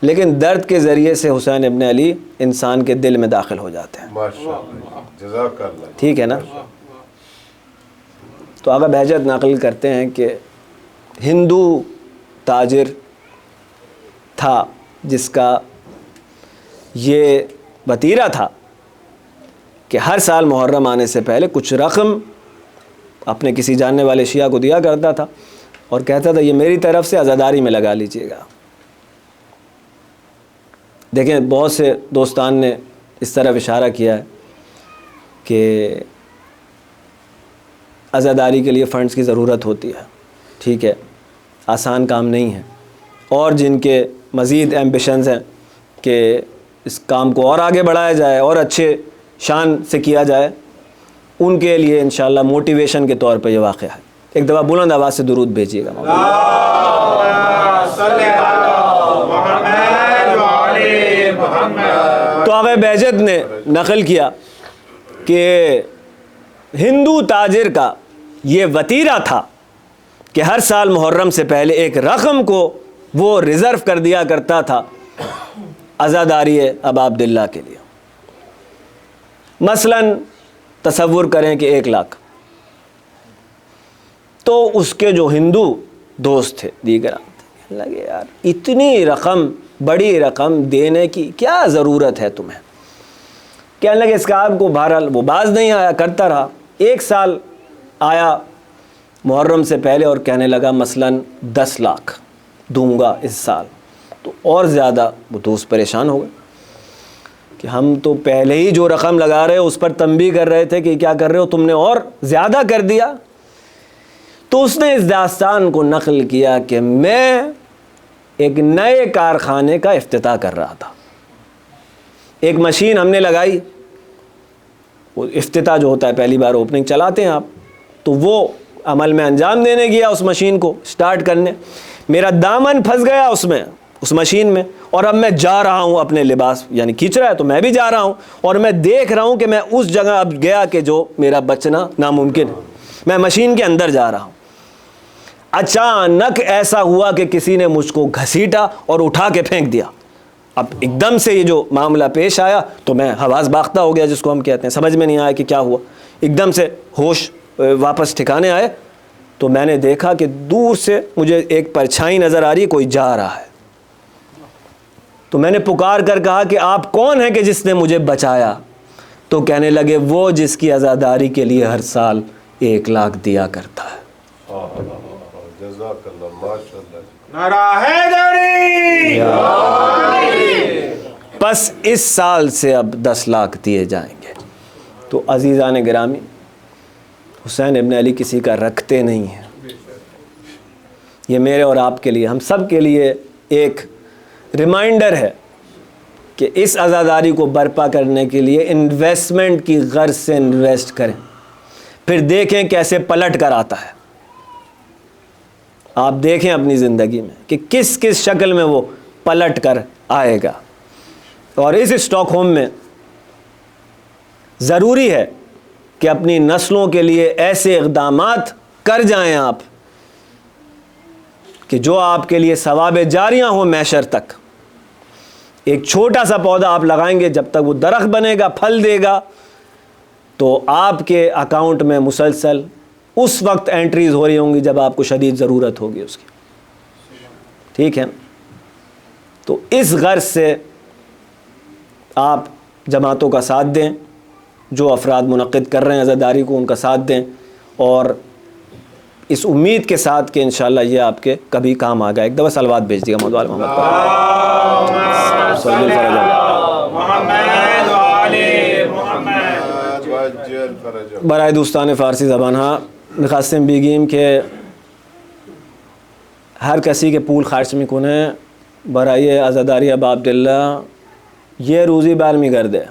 A: لیکن درد کے ذریعے سے حسین ابن علی انسان کے دل میں داخل ہو جاتے ہیں۔
B: ماشاءاللہ، جزاک اللہ۔
A: ٹھیک ہے نا؟ تو آقا بہجت نقل کرتے ہیں کہ ہندو تاجر تھا جس کا یہ وتیرہ تھا کہ ہر سال محرم آنے سے پہلے کچھ رقم اپنے کسی جاننے والے شیعہ کو دیا کرتا تھا اور کہتا تھا یہ میری طرف سے عزاداری میں لگا لیجئے گا۔ دیکھیں بہت سے دوستان نے اس طرف اشارہ کیا ہے کہ عزاداری کے لیے فنڈز کی ضرورت ہوتی ہے، ٹھیک ہے، آسان کام نہیں ہے، اور جن کے مزید ایمبیشنز ہیں کہ اس کام کو اور آگے بڑھایا جائے اور اچھے شان سے کیا جائے، ان کے لیے انشاءاللہ موٹیویشن کے طور پہ یہ واقعہ ہے۔ ایک دفعہ بلند آواز سے درود بھیجیے گا۔ تو آقا بہجت نے نقل کیا کہ ہندو تاجر کا یہ وتیرہ تھا کہ ہر سال محرم سے پہلے ایک رقم کو وہ ریزرو کر دیا کرتا تھا عزاداری ابا عبداللہ کے لیے. مثلا تصور کریں کہ 1 لاکھ، تو اس کے جو ہندو دوست تھے دیگر لگے یار اتنی رقم، بڑی رقم دینے کی کیا ضرورت ہے تمہیں. کہنے لگے اس کا آپ کو بہرحال وہ باز نہیں آیا، کرتا رہا. 1 سال آیا محرم سے پہلے اور کہنے لگا مثلا 10 لاکھ دوں گا اس سال. تو اور زیادہ وہ دوست پریشان ہو گئے کہ ہم تو پہلے ہی جو رقم لگا رہے اس پر تنبیہ کر رہے تھے کہ کیا کر رہے ہو، تم نے اور زیادہ کر دیا. تو اس نے اس داستان کو نقل کیا کہ میں ایک نئے کارخانے کا افتتاح کر رہا تھا. ایک مشین ہم نے لگائی، وہ افتتاح جو ہوتا ہے پہلی بار اوپننگ چلاتے ہیں آپ، تو وہ عمل میں انجام دینے گیا اس مشین کو سٹارٹ کرنے. میرا دامن پھنس گیا اس میں، اس مشین میں، اور اب میں جا رہا ہوں اپنے لباس یعنی کھینچ رہا ہے تو میں بھی جا رہا ہوں، اور میں دیکھ رہا ہوں کہ میں اس جگہ اب گیا کہ جو میرا بچنا ناممکن ہے. میں مشین کے اندر جا رہا ہوں. اچانک ایسا ہوا کہ کسی نے مجھ کو گھسیٹا اور اٹھا کے پھینک دیا. اب ایک دم سے یہ جو معاملہ پیش آیا تو میں حواس باختہ ہو گیا، جس کو ہم کہتے ہیں، سمجھ میں نہیں آیا کہ کیا ہوا. ایک دم سے ہوش واپس ٹھکانے آئے تو میں نے دیکھا کہ دور سے مجھے ایک پرچھائی نظر آ رہی ہے، کوئی جا رہا ہے. تو میں نے پکار کر کہا کہ آپ کون ہیں کہ جس نے مجھے بچایا؟ تو کہنے لگے وہ جس کی عزاداری کے لیے ہر سال 1 لاکھ دیا کرتا ہے.
B: جزاک اللہ، ماشاءاللہ.
C: نعرہ حیدری.
A: بس اس سال سے اب 10 لاکھ دیے جائیں گے. تو عزیزان گرامی، حسین ابن علی کسی کا رکھتے نہیں ہیں. یہ میرے اور آپ کے لیے، ہم سب کے لیے ایک ریمائنڈر ہے کہ اس عزاداری کو برپا کرنے کے لیے انویسٹمنٹ کی غرض سے انویسٹ کریں، پھر دیکھیں کیسے پلٹ کر آتا ہے. آپ دیکھیں اپنی زندگی میں کہ کس کس شکل میں وہ پلٹ کر آئے گا. اور اس اسٹاک ہوم میں ضروری ہے کہ اپنی نسلوں کے لیے ایسے اقدامات کر جائیں آپ کہ جو آپ کے لیے ثواب جاریاں ہوں محشر تک. ایک چھوٹا سا پودا آپ لگائیں گے، جب تک وہ درخت بنے گا، پھل دے گا، تو آپ کے اکاؤنٹ میں مسلسل اس وقت انٹریز ہو رہی ہوں گی جب آپ کو شدید ضرورت ہوگی اس کی. ٹھیک ہے؟ تو اس غرض سے آپ جماعتوں کا ساتھ دیں، جو افراد منعقد کر رہے ہیں عزاداری کو ان کا ساتھ دیں، اور اس امید کے ساتھ کہ انشاءاللہ یہ آپ کے کبھی کام آ گا. ایک دفعہ صلوات بھیج دیگا محمد محمد برائے دوستان فارسی زبان. ہاں میخواستم بگیم که هر کسی که پول خرج میکنه برای عزاداری ابا عبدالله یه روزی برمیگرده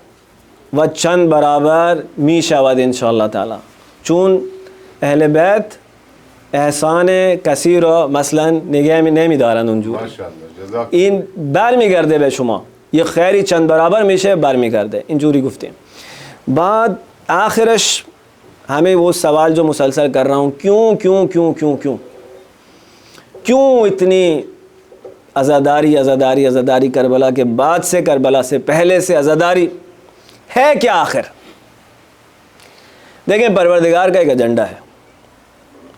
A: و چند برابر میشود انشاءالله تعالی، چون اهل بیت احسان کسی را مثلا نگه نمیدارن اونجور. این برمیگرده به شما، یه خیری چند برابر میشه برمیگرده. اینجوری گفتیم. بعد آخرش ہمیں وہ سوال جو مسلسل کر رہا ہوں، کیوں کیوں کیوں کیوں کیوں کیوں اتنی عزاداری عزاداری عزاداری، کربلا کے بعد سے، کربلا سے پہلے سے عزاداری ہے کیا آخر؟ دیکھیں پروردگار کا ایک ایجنڈا ہے،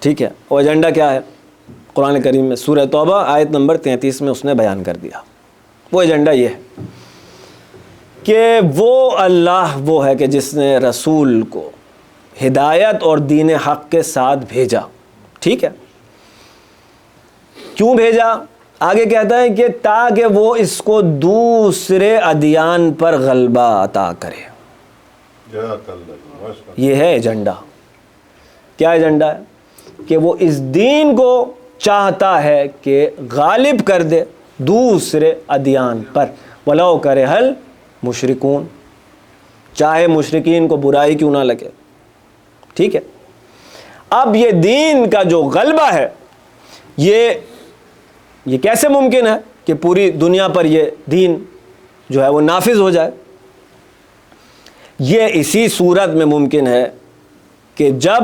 A: ٹھیک ہے؟ وہ ایجنڈا کیا ہے؟ قرآن کریم میں سورہ توبہ آیت نمبر 33 میں اس نے بیان کر دیا. وہ ایجنڈا یہ ہے کہ وہ اللہ وہ ہے کہ جس نے رسول کو ہدایت اور دین حق کے ساتھ بھیجا. ٹھیک ہے؟ کیوں بھیجا؟ آگے کہتا ہے کہ تاکہ وہ اس کو دوسرے ادیان پر غلبہ عطا کرے. یہ ہے ایجنڈا. کیا ایجنڈا ہے؟ کہ وہ اس دین کو چاہتا ہے کہ غالب کر دے دوسرے ادیان پر، ولو کرہ المشرکون، چاہے مشرکین کو برائی کیوں نہ لگے. ٹھیک ہے؟ اب یہ دین کا جو غلبہ ہے، یہ کیسے ممکن ہے کہ پوری دنیا پر یہ دین جو ہے وہ نافذ ہو جائے؟ یہ اسی صورت میں ممکن ہے کہ جب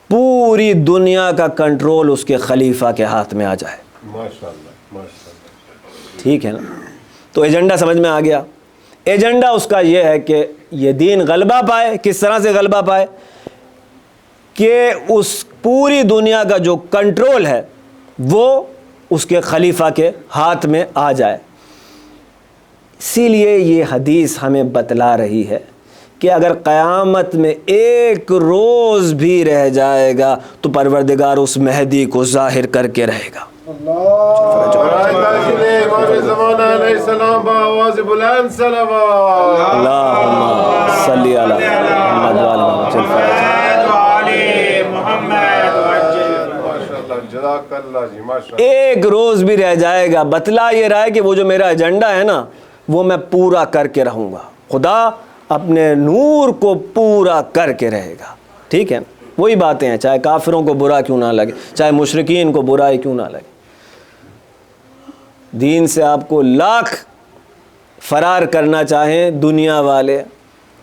A: پوری دنیا کا کنٹرول اس کے خلیفہ کے ہاتھ میں آ جائے.
B: ماشاءاللہ ماشاءاللہ.
A: ٹھیک ہے نا؟ تو ایجنڈا سمجھ میں آ گیا. ایجنڈا اس کا یہ ہے کہ یہ دین غلبہ پائے. کس طرح سے غلبہ پائے؟ کہ اس پوری دنیا کا جو کنٹرول ہے وہ اس کے خلیفہ کے ہاتھ میں آ جائے. اسی لیے یہ حدیث ہمیں بتلا رہی ہے کہ اگر قیامت میں ایک روز بھی رہ جائے گا تو پروردگار اس مہدی کو ظاہر کر کے رہے گا.
B: امام زمانہ علیہ السلام بآواز بلند صلوات.
A: اللہم صلی علی محمد
B: جزاک اللہ جی ماشاءاللہ.
A: ایک روز بھی رہ جائے گا، بتلا یہ رہا ہے کہ وہ جو میرا ایجنڈا ہے نا وہ میں پورا کر کے رہوں گا. خدا اپنے نور کو پورا کر کے رہے گا. ٹھیک ہے، وہی باتیں ہیں، چاہے کافروں کو برا کیوں نہ لگے، چاہے مشرکین کو برا ہی کیوں نہ لگے. دین سے آپ کو لاکھ فرار کرنا چاہیں دنیا والے،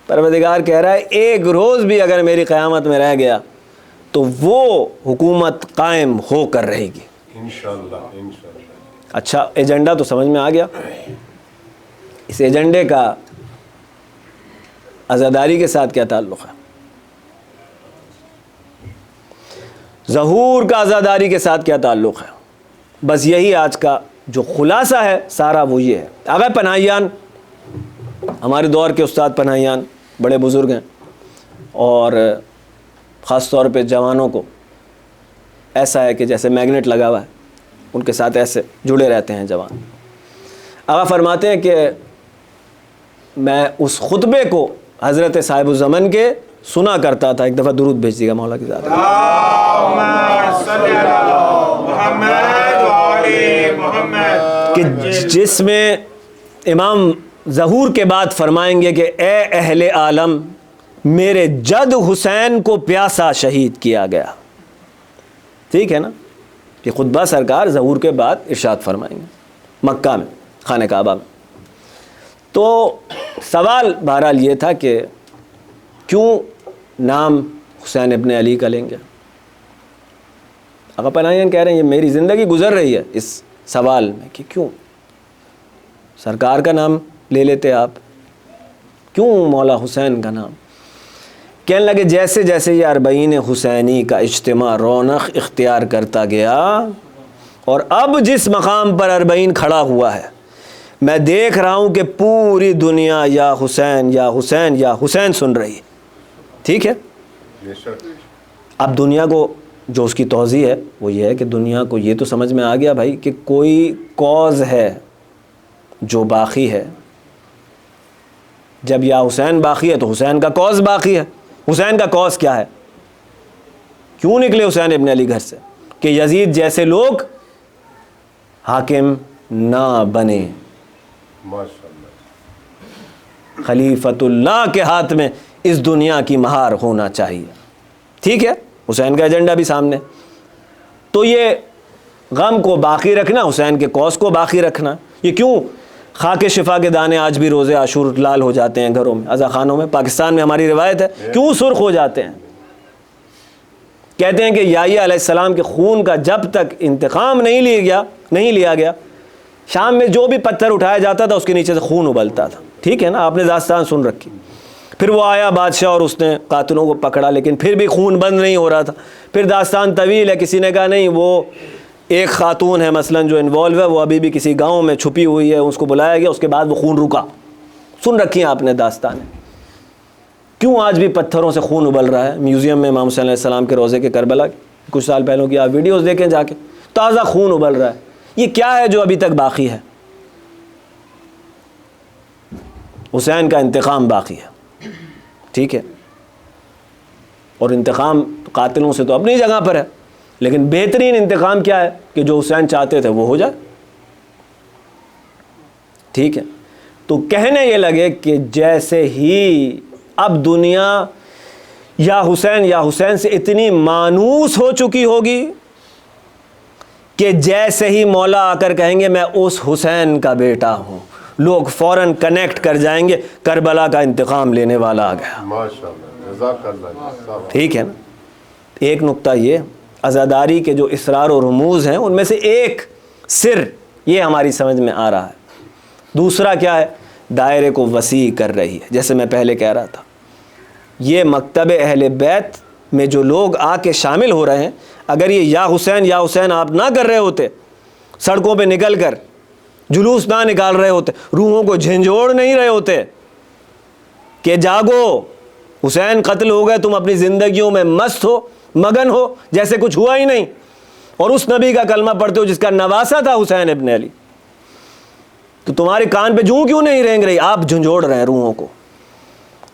A: پروردگار کہہ رہا ہے ایک روز بھی اگر میری قیامت میں رہ گیا تو وہ حکومت قائم ہو کر رہے گی
B: انشاءاللہ انشاءاللہ.
A: اچھا، ایجنڈا تو سمجھ میں آ گیا. اس ایجنڈے کا عزاداری کے ساتھ کیا تعلق ہے؟ ظہور کا عزاداری کے ساتھ کیا تعلق ہے؟ بس یہی آج کا جو خلاصہ ہے سارا وہ یہ ہے. آغا پناہیان ہمارے دور کے استاد پناہیان بڑے بزرگ ہیں، اور خاص طور پہ جوانوں کو ایسا ہے کہ جیسے میگنیٹ لگا ہوا ہے، ان کے ساتھ ایسے جڑے رہتے ہیں جوان. آغا فرماتے ہیں کہ میں اس خطبے کو حضرت صاحب الزمن کے سنا کرتا تھا. ایک دفعہ درود بھیج دیجیے گا مولا کی ذات میں. کہ جس میں امام ظہور کے بعد فرمائیں گے کہ اے اہل عالم، میرے جد حسین کو پیاسا شہید کیا گیا. ٹھیک ہے نا؟ کہ خطبہ سرکار ظہور کے بعد ارشاد فرمائیں گے مکہ میں، خانہ کعبہ میں. تو سوال بہرحال یہ تھا کہ کیوں نام حسین ابن علی کا لیں گے؟ آقا پناہیان کہہ رہے ہیں یہ میری زندگی گزر رہی ہے اس سوال میں کہ کیوں سرکار کا نام لے لیتے آپ، کیوں مولا حسین کا نام؟ کہنے لگے جیسے جیسے یہ اربعین حسینی کا اجتماع رونق اختیار کرتا گیا اور اب جس مقام پر اربعین کھڑا ہوا ہے، میں دیکھ رہا ہوں کہ پوری دنیا یا حسین یا حسین یا حسین سن رہی ہے. ٹھیک ہے؟ اب دنیا کو جو اس کی توضیح ہے وہ یہ ہے کہ دنیا کو یہ تو سمجھ میں آ گیا بھائی کہ کوئی کاز ہے جو باقی ہے. جب یا حسین باقی ہے تو حسین کا کاز باقی ہے. حسین کا کاز کیا ہے؟ کیوں نکلے حسین ابن علی گھر سے؟ کہ یزید جیسے لوگ حاکم نہ بنے. خلیفۃ اللہ کے ہاتھ میں اس دنیا کی مہار ہونا چاہیے. ٹھیک ہے؟ حسین کا ایجنڈا بھی سامنے. تو یہ غم کو باقی رکھنا، حسین کے کوس کو باقی رکھنا. یہ کیوں خاک شفا کے دانے آج بھی روزے عاشور لال ہو جاتے ہیں گھروں میں، عزا خانوں میں؟ پاکستان میں ہماری روایت ہے، کیوں سرخ ہو جاتے ہیں؟ کہتے ہیں کہ یحییٰ علیہ السلام کے خون کا جب تک انتقام نہیں لیا گیا شام میں جو بھی پتھر اٹھایا جاتا تھا اس کے نیچے سے خون ابلتا تھا. ٹھیک ہے نا؟ آپ نے داستان سن رکھی. پھر وہ آیا بادشاہ اور اس نے قاتلوں کو پکڑا، لیکن پھر بھی خون بند نہیں ہو رہا تھا. پھر داستان طویل ہے. کسی نے کہا نہیں وہ ایک خاتون ہے مثلا جو انوالو ہے، وہ ابھی بھی کسی گاؤں میں چھپی ہوئی ہے، اس کو بلایا گیا، اس کے بعد وہ خون رکا. سن رکھی ہیں آپ نے داستانیں. کیوں آج بھی پتھروں سے خون ابل رہا ہے؟ میوزیم میں امام حسین علیہ السلام کے روضے کے کربلا کچھ سال پہلوں کی آپ ویڈیوز دیکھیں جا کے، تازہ خون ابل رہا ہے. یہ کیا ہے جو ابھی تک باقی ہے؟ حسین کا انتقام باقی ہے. ٹھیک ہے؟ اور انتقام قاتلوں سے تو اپنی جگہ پر ہے، لیکن بہترین انتقام کیا ہے؟ کہ جو حسین چاہتے تھے وہ ہو جائے. ٹھیک ہے؟ تو کہنے یہ لگے کہ جیسے ہی اب دنیا یا حسین سے اتنی مانوس ہو چکی ہوگی کہ جیسے ہی مولا آ کر کہیں گے میں اس حسین کا بیٹا ہوں، لوگ فوراً کنیکٹ کر جائیں گے کربلا کا انتقام لینے والا آ گیا.
B: ماشاءاللہ جزاک اللہ.
A: ٹھیک ہے نا؟ ایک نقطہ یہ عزاداری کے جو اسرار و رموز ہیں ان میں سے ایک سر یہ ہماری سمجھ میں آ رہا ہے. دوسرا کیا ہے؟ دائرے کو وسیع کر رہی ہے. جیسے میں پہلے کہہ رہا تھا یہ مکتب اہل بیت میں جو لوگ آ کے شامل ہو رہے ہیں اگر یہ یا حسین آپ نہ کر رہے ہوتے, سڑکوں پہ نکل کر جلوس نہ نکال رہے ہوتے, روحوں کو جھنجھوڑ نہیں رہے ہوتے کہ جاگو حسین قتل ہو گئے, تم اپنی زندگیوں میں مست ہو مگن ہو جیسے کچھ ہوا ہی نہیں, اور اس نبی کا کلمہ پڑھتے ہو جس کا نواسہ تھا حسین ابن علی, تو تمہارے کان پہ جوں کیوں نہیں رینگ رہی؟ آپ جھنجھوڑ رہے ہیں روحوں کو.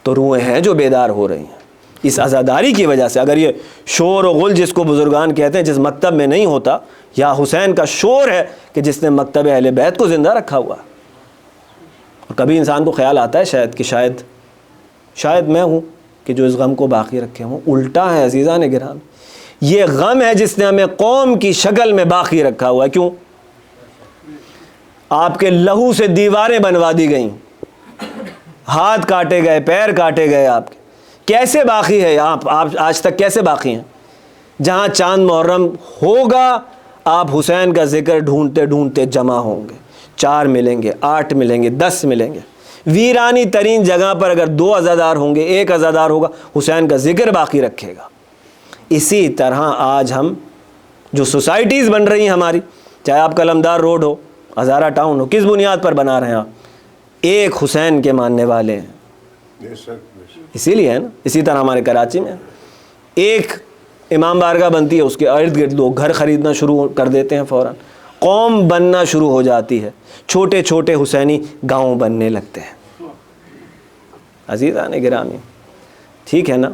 A: تو روحیں ہیں جو بیدار ہو رہی ہیں اس عزاداری کی وجہ سے. اگر یہ شور و غل جس کو بزرگان کہتے ہیں جس مکتب میں نہیں ہوتا, یا حسین کا شور ہے کہ جس نے مکتب اہل بیت کو زندہ رکھا ہوا. اور کبھی انسان کو خیال آتا ہے شاید کہ شاید میں ہوں کہ جو اس غم کو باقی رکھے ہوں. الٹا ہے عزیزان گرامی, یہ غم ہے جس نے ہمیں قوم کی شکل میں باقی رکھا ہوا ہے. کیوں؟ آپ کے لہو سے دیواریں بنوا دی گئیں, ہاتھ کاٹے گئے, پیر کاٹے گئے آپ کے. کیسے باقی ہے آپ آج تک کیسے باقی ہیں؟ جہاں چاند محرم ہوگا آپ حسین کا ذکر ڈھونڈتے ڈھونڈتے جمع ہوں گے. 4 ملیں گے, 8 ملیں گے, 10 ملیں گے. ویرانی ترین جگہ پر اگر 2 عزادار ہوں گے, 1 عزادار ہوگا, حسین کا ذکر باقی رکھے گا. اسی طرح آج ہم جو سوسائٹیز بن رہی ہیں ہماری, چاہے آپ کا علمدار روڈ ہو, ہزارہ ٹاؤن ہو, کس بنیاد پر بنا رہے ہیں آپ؟ ایک حسین کے ماننے والے ہیں. اسی لیے ہے نا. اسی طرح ہمارے کراچی میں ایک امام بارگاہ بنتی ہے, اس کے ارد گرد لوگ گھر خریدنا شروع کر دیتے ہیں, فوراً قوم بننا شروع ہو جاتی ہے, چھوٹے چھوٹے حسینی گاؤں بننے لگتے ہیں. عزیزان گرامی ٹھیک ہے نا.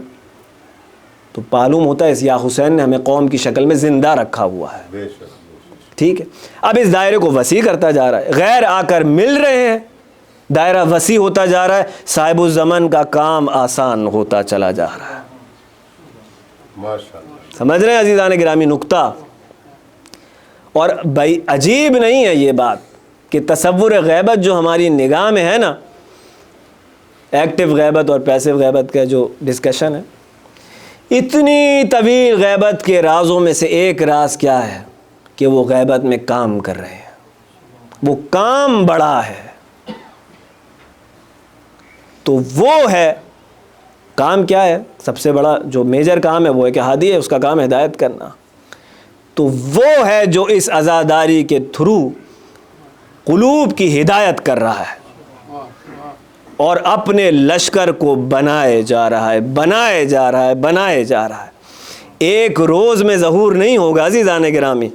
A: تو معلوم ہوتا ہے اس یا حسین نے ہمیں قوم کی شکل میں زندہ رکھا ہوا ہے. ٹھیک ہے, اب اس دائرے کو وسیع کرتا جا رہا ہے, غیر آ کر مل رہے ہیں, دائرہ وسیع ہوتا جا رہا ہے, صاحب الزمن کا کام آسان ہوتا چلا جا رہا ہے. سمجھ رہے ہیں عزیزان گرامی نکتہ؟ اور بھائی عجیب نہیں ہے یہ بات کہ تصور غیبت جو ہماری نگاہ میں ہے نا, ایکٹیو غیبت اور پیسو غیبت کا جو ڈسکشن ہے, اتنی طویل غیبت کے رازوں میں سے ایک راز کیا ہے کہ وہ غیبت میں کام کر رہے ہیں. وہ کام بڑا ہے, تو وہ ہے کام. کیا ہے سب سے بڑا جو میجر کام ہے؟ وہ ہے کہ ہادی ہے, اس کا کام ہے ہدایت کرنا. تو وہ ہے جو اس عزاداری کے تھرو قلوب کی ہدایت کر رہا ہے اور اپنے لشکر کو بنائے جا رہا ہے, بنائے جا رہا ہے, بنائے جا رہا ہے. ایک روز میں ظہور نہیں ہوگا عزیزان گرامی.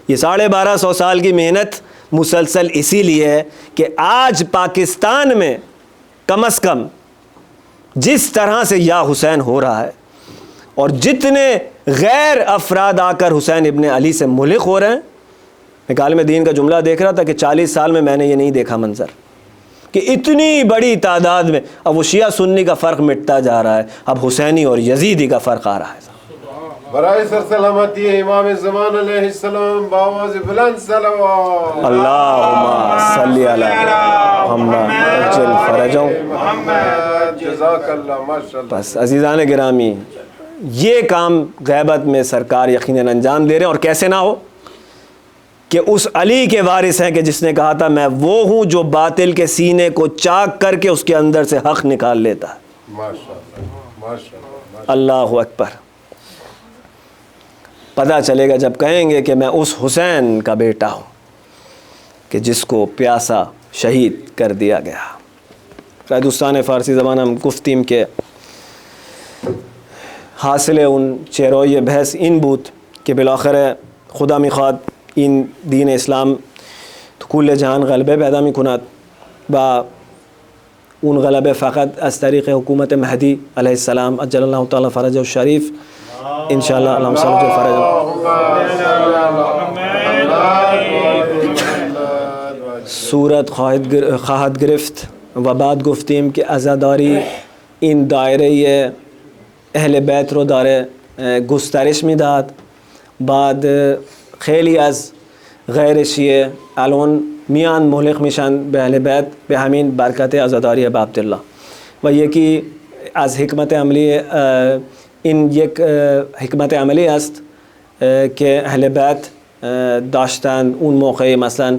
A: یہ 1250 سال کی محنت مسلسل اسی لیے ہے کہ آج پاکستان میں کم از کم جس طرح سے یا حسین ہو رہا ہے, اور جتنے غیر افراد آ کر حسین ابن علی سے ملحق ہو رہے ہیں. میں عالم دین کا جملہ دیکھ رہا تھا کہ 40 سال میں نے یہ نہیں دیکھا منظر کہ اتنی بڑی تعداد میں. اب وہ شیعہ سنی کا فرق مٹتا جا رہا ہے, اب حسینی اور یزیدی کا فرق آ رہا ہے.
B: برائے سر سلامتی امام زمان علیہ السلام باواز بلند صلوات.
A: اللہم صلی علی محمد اجل فرجہم.
B: جزاک اللہ ماشاءاللہ.
A: بس عزیزان گرامی یہ کام غیبت میں سرکار یقیناً انجام دے رہے ہیں. اور کیسے نہ ہو کہ اس علی کے وارث ہیں کہ جس نے کہا تھا میں وہ ہوں جو باطل کے سینے کو چاک کر کے اس کے اندر سے حق نکال لیتا ہے.
B: ماشاءاللہ ماشاءاللہ.
A: اللہ اکبر. پتہ چلے گا جب کہیں گے کہ میں اس حسین کا بیٹا ہوں کہ جس کو پیاسا شہید کر دیا گیا. دوستان فارسی زبان ہم گفتیم کے حاصل ان چہروئی بحث این بود که بالاخره خدا میخواد این دین اسلام تو کل جهان غلبه پیدا میکند و اون غلبه فقط از طریق حکومت مهدی علیه السلام عجل الله تعالی فرجه الشریف انشاءاللہ. اللهم صل علی فرج. صورت خواهد گرفت و بعد گفتیم که عزاداری این دایره اهل بیت رو داره گسترش میداد. بعد خیلی از غیر شیعه الان میان ملحق میشن به اهل بیت به همین برکت عزاداری ابا عبدالله. و یکی از حکمت عملی این یک حکمت عملی است که اهل بیت داشتند اون موقع، مثلا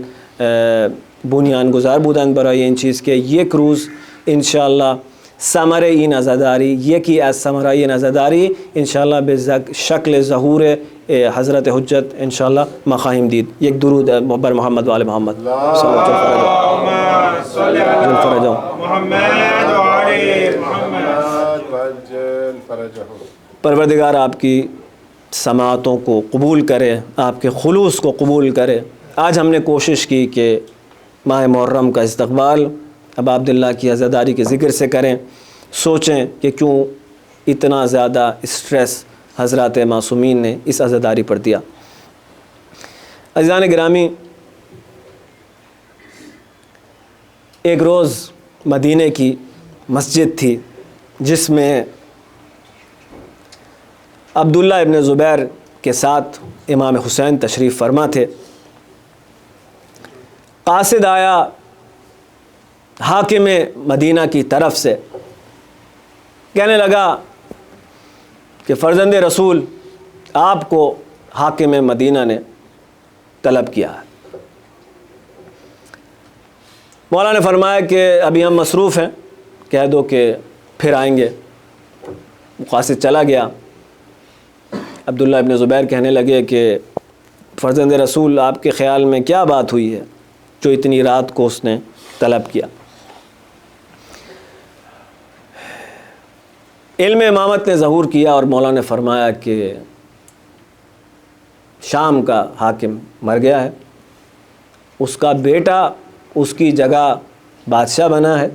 A: بنیانگذار بودند برای این چیز که یک روز انشاءالله ثمر این عزاداری، یکی از ثمرهای این عزاداری انشاءالله به شکل ظهور حضرت حجت انشاءالله ما خواهیم دید. یک درود بر محمد و آل محمد.
C: اللهم صل على محمد و آل محمد.
B: وعجل فرجهم.
A: پروردگار آپ کی سماعتوں کو قبول کرے، آپ کے خلوص کو قبول کرے. آج ہم نے کوشش کی کہ ماہ محرم کا استقبال ابا عبداللہ کی عزاداری کے ذکر سے کریں. سوچیں کہ کیوں اتنا زیادہ اسٹریس حضرات معصومین نے اس عزاداری پر دیا. عزیزان گرامی، ایک روز مدینہ کی مسجد تھی جس میں عبداللہ ابن زبیر کے ساتھ امام حسین تشریف فرما تھے. قاصد آیا حاکم مدینہ کی طرف سے، کہنے لگا کہ فرزند رسول آپ کو حاکم مدینہ نے طلب کیا ہے. مولا نے فرمایا کہ ابھی ہم مصروف ہیں، کہہ دو کہ پھر آئیں گے. قاصد چلا گیا. عبداللہ ابن زبیر کہنے لگے کہ فرزند رسول آپ کے خیال میں کیا بات ہوئی ہے جو اتنی رات کو اس نے طلب کیا؟ علم امامت نے ظہور کیا اور مولا نے فرمایا کہ شام کا حاکم مر گیا ہے، اس کا بیٹا اس کی جگہ بادشاہ بنا ہے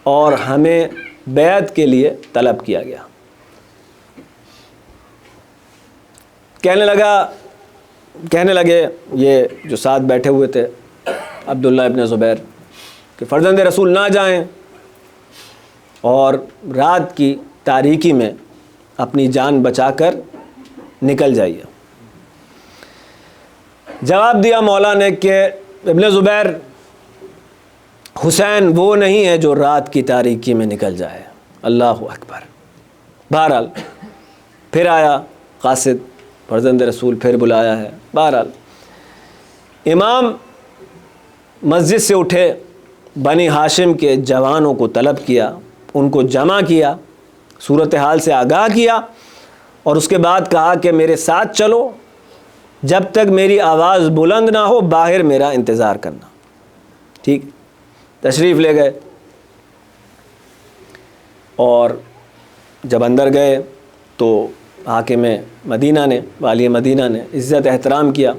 A: اور ہمیں بیعت کے لیے طلب کیا گیا. کہنے لگے یہ جو ساتھ بیٹھے ہوئے تھے عبداللہ ابن زبیر کہ فرزند رسول نہ جائیں اور رات کی تاریکی میں اپنی جان بچا کر نکل جائیے. جواب دیا مولا نے کہ ابن زبیر، حسین وہ نہیں ہے جو رات کی تاریکی میں نکل جائے. اللہ اکبر. بہرحال پھر آیا قاصد، فرزند رسول پھر بلایا ہے. بہرحال امام مسجد سے اٹھے، بنی ہاشم کے جوانوں کو طلب کیا، ان کو جمع کیا، صورتحال سے آگاہ کیا اور اس کے بعد کہا کہ میرے ساتھ چلو، جب تک میری آواز بلند نہ ہو باہر میرا انتظار کرنا. ٹھیک، تشریف لے گئے اور جب اندر گئے تو حاکم مدینہ نے، والی مدینہ نے عزت احترام کیا.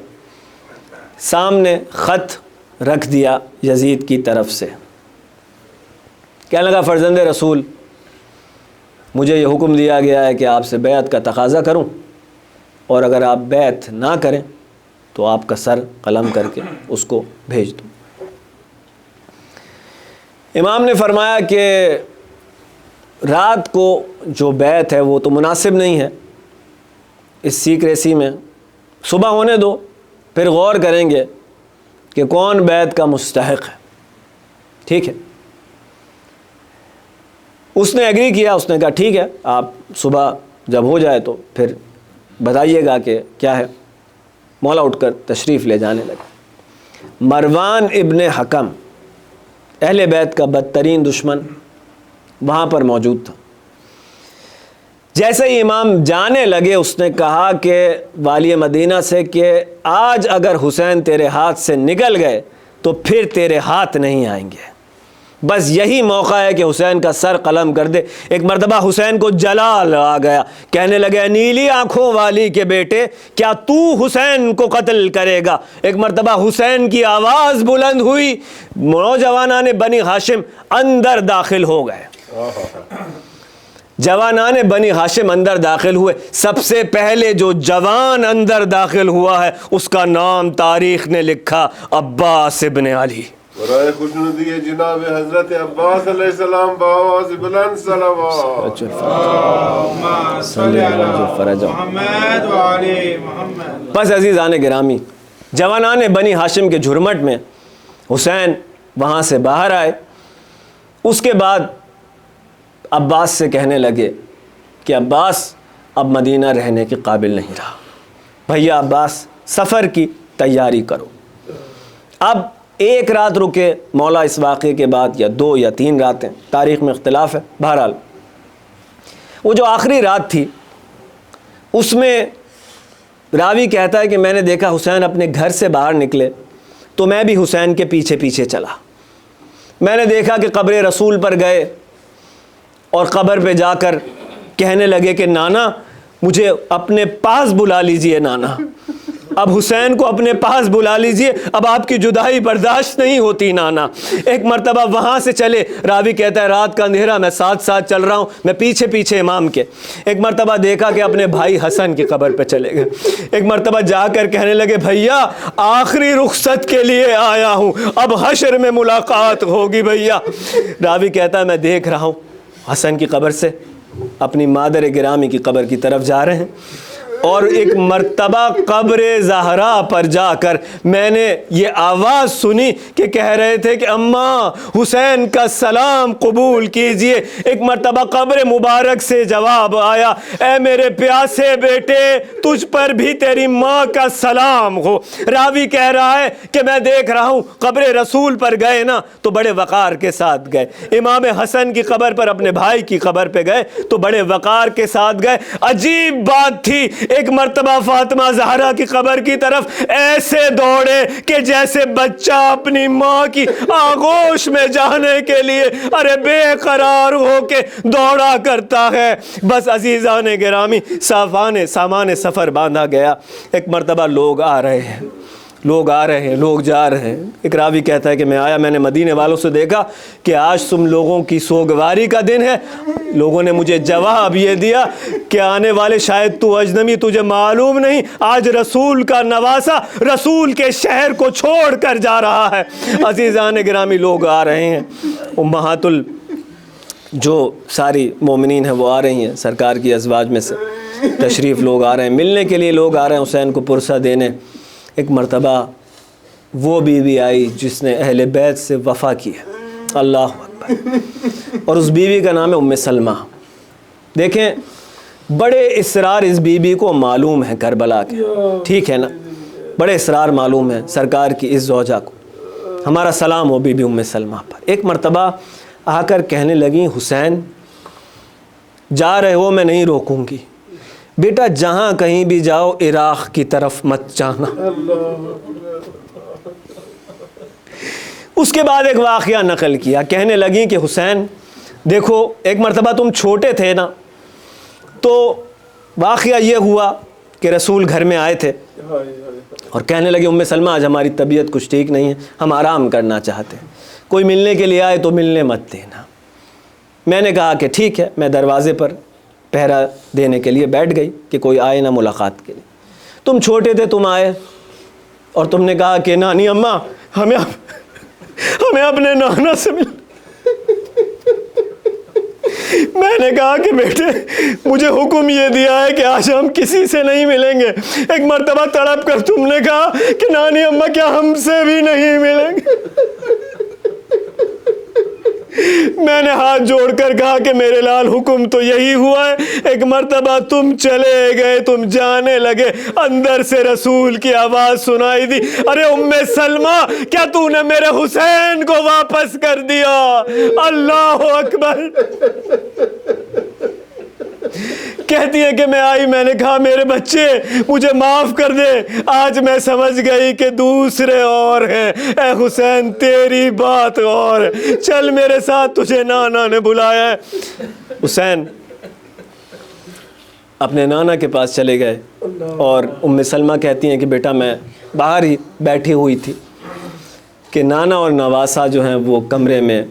A: سامنے خط رکھ دیا یزید کی طرف سے. کہنے لگا فرزند رسول مجھے یہ حکم دیا گیا ہے کہ آپ سے بیعت کا تقاضا کروں، اور اگر آپ بیعت نہ کریں تو آپ کا سر قلم کر کے اس کو بھیج دوں. امام نے فرمایا کہ رات کو جو بیعت ہے وہ تو مناسب نہیں ہے اس سیکریسی میں، صبح ہونے دو، پھر غور کریں گے کہ کون بیعت کا مستحق ہے. ٹھیک ہے. اس نے ایگری کیا. اس نے کہا ٹھیک ہے، آپ صبح جب ہو جائے تو پھر بتائیے گا کہ کیا ہے. مولا اٹھ کر تشریف لے جانے لگے. مروان ابن حکم، اہل بیت کا بدترین دشمن، وہاں پر موجود تھا. جیسے ہی امام جانے لگے اس نے کہا کہ والی مدینہ سے کہ آج اگر حسین تیرے ہاتھ سے نکل گئے تو پھر تیرے ہاتھ نہیں آئیں گے. بس یہی موقع ہے کہ حسین کا سر قلم کر دے. ایک مرتبہ حسین کو جلال آ گیا، کہنے لگے نیلی آنکھوں والی کے بیٹے کیا تو حسین کو قتل کرے گا. ایک مرتبہ حسین کی آواز بلند ہوئی، نوجوانان بنی ہاشم اندر داخل ہو گئے. جوانان بنی ہاشم اندر داخل ہوئے. سب سے پہلے جو جوان اندر داخل ہوا ہے اس کا نام تاریخ نے لکھا عباس ابن علی.
B: برائے خوشنودی جناب حضرت عباس علیہ السلام بآواز بلند صلوات.
C: اللهم صل على محمد و آل محمد.
A: بس عزیزان گرامی، جوانان بنی ہاشم کے جھرمٹ میں حسین وہاں سے باہر آئے. اس کے بعد عباس سے کہنے لگے کہ عباس اب مدینہ رہنے کے قابل نہیں رہا. بھیا عباس سفر کی تیاری کرو. اب ایک رات رکے مولا اس واقعے کے بعد, یا 2 یا 3 راتیں, تاریخ میں اختلاف ہے. بہرحال وہ جو آخری رات تھی اس میں راوی کہتا ہے کہ میں نے دیکھا حسین اپنے گھر سے باہر نکلے تو میں بھی حسین کے پیچھے پیچھے چلا. میں نے دیکھا کہ قبر رسول پر گئے اور قبر پہ جا کر کہنے لگے کہ نانا مجھے اپنے پاس بلا لیجئے نانا, اب حسین کو اپنے پاس بلا لیجئے, اب آپ کی جدائی برداشت نہیں ہوتی نانا. ایک مرتبہ وہاں سے چلے, راوی کہتا ہے رات کا اندھیرا, میں ساتھ ساتھ چل رہا ہوں, میں پیچھے پیچھے امام کے. ایک مرتبہ دیکھا کہ اپنے بھائی حسن کی قبر پہ چلے گئے. ایک مرتبہ جا کر کہنے لگے بھیا آخری رخصت کے لیے آیا ہوں, اب حشر میں ملاقات ہوگی بھیا. راوی کہتا ہے میں دیکھ رہا ہوں حسن کی قبر سے اپنی مادر گرامی کی قبر کی طرف جا رہے ہیں, اور ایک مرتبہ قبر زہرا پر جا کر میں نے یہ آواز سنی کہ کہہ رہے تھے کہ اماں حسین کا سلام قبول کیجئے. ایک مرتبہ قبر مبارک سے جواب آیا اے میرے پیاسے بیٹے تجھ پر بھی تیری ماں کا سلام ہو. راوی کہہ رہا ہے کہ میں دیکھ رہا ہوں قبر رسول پر گئے نا تو بڑے وقار کے ساتھ گئے, امام حسن کی قبر پر اپنے بھائی کی قبر پہ گئے تو بڑے وقار کے ساتھ گئے. عجیب بات تھی, ایک مرتبہ فاطمہ زہرا کی قبر کی طرف ایسے دوڑے کہ جیسے بچہ اپنی ماں کی آغوش میں جانے کے لیے ارے بے قرار ہو کے دوڑا کرتا ہے. بس عزیزان گرامی سامان سفر باندھا گیا. ایک مرتبہ لوگ آ رہے ہیں, لوگ جا رہے ہیں. ایک راوی کہتا ہے کہ میں آیا, میں نے مدینے والوں سے دیکھا کہ آج تم لوگوں کی سوگواری کا دن ہے. لوگوں نے مجھے جواب یہ دیا کہ آنے والے شاید تو اجنبی, تجھے معلوم نہیں آج رسول کا نواسا رسول کے شہر کو چھوڑ کر جا رہا ہے. عزیزان گرامی لوگ آ رہے ہیں, امہات جو ساری مومنین ہیں وہ آ رہی ہیں, سرکار کی ازواج میں سے تشریف لوگ آ رہے ہیں, ملنے کے لیے لوگ آ رہے ہیں حسین کو پرسہ دینے. ایک مرتبہ وہ بیوی آئی جس نے اہل بیت سے وفا کی ہے, اللہ اکبر, اور اس بیوی کا نام ہے ام سلمہ. دیکھیں بڑے اسرار اس بیوی کو معلوم ہے کربلا کے, ٹھیک ہے نا, بڑے اسرار معلوم ہے سرکار کی اس زوجہ کو. ہمارا سلام ہو بی بی ام سلمہ پر. ایک مرتبہ آ کر کہنے لگیں حسین جا رہے ہو میں نہیں روکوں گی, بیٹا جہاں کہیں بھی جاؤ عراق کی طرف مت جانا. اس کے بعد ایک واقعہ نقل کیا, کہنے لگیں کہ حسین دیکھو ایک مرتبہ تم چھوٹے تھے نا تو واقعہ یہ ہوا کہ رسول گھر میں آئے تھے اور کہنے لگے ام سلمہ آج ہماری طبیعت کچھ ٹھیک نہیں ہے, ہم آرام کرنا چاہتے ہیں, کوئی ملنے کے لیے آئے تو ملنے مت دینا. میں نے کہا کہ ٹھیک ہے, میں دروازے پر پہرا دینے کے لیے بیٹھ گئی کہ کوئی آئے نہ ملاقات کے لیے. تم چھوٹے تھے, تم آئے اور تم نے کہا کہ نانی اماں ہمیں اپنے نانا سے مل. میں نے کہا کہ بیٹے مجھے حکم یہ دیا ہے کہ آج ہم کسی سے نہیں ملیں گے. ایک مرتبہ تڑپ کر تم نے کہا کہ نانی اماں کیا ہم سے بھی نہیں ملیں گے. میں نے ہاتھ جوڑ کر کہا کہ میرے لال حکم تو یہی ہوا ہے. ایک مرتبہ تم چلے گئے, تم جانے لگے, اندر سے رسول کی آواز سنائی دی, ارے ام سلمہ کیا تو نے میرے حسین کو واپس کر دیا. اللہ اکبر. کہتی ہے کہ میں آئی, میں نے کہا میرے بچے مجھے معاف کر دے, آج میں سمجھ گئی کہ دوسرے اور ہیں. اے حسین تیری بات اور ہے, چل میرے ساتھ, تجھے نانا نے بلایا ہے. حسین اپنے نانا کے پاس چلے گئے اور ام سلمہ کہتی ہیں کہ بیٹا میں باہر ہی بیٹھی ہوئی تھی کہ نانا اور نواسا جو ہیں وہ کمرے میں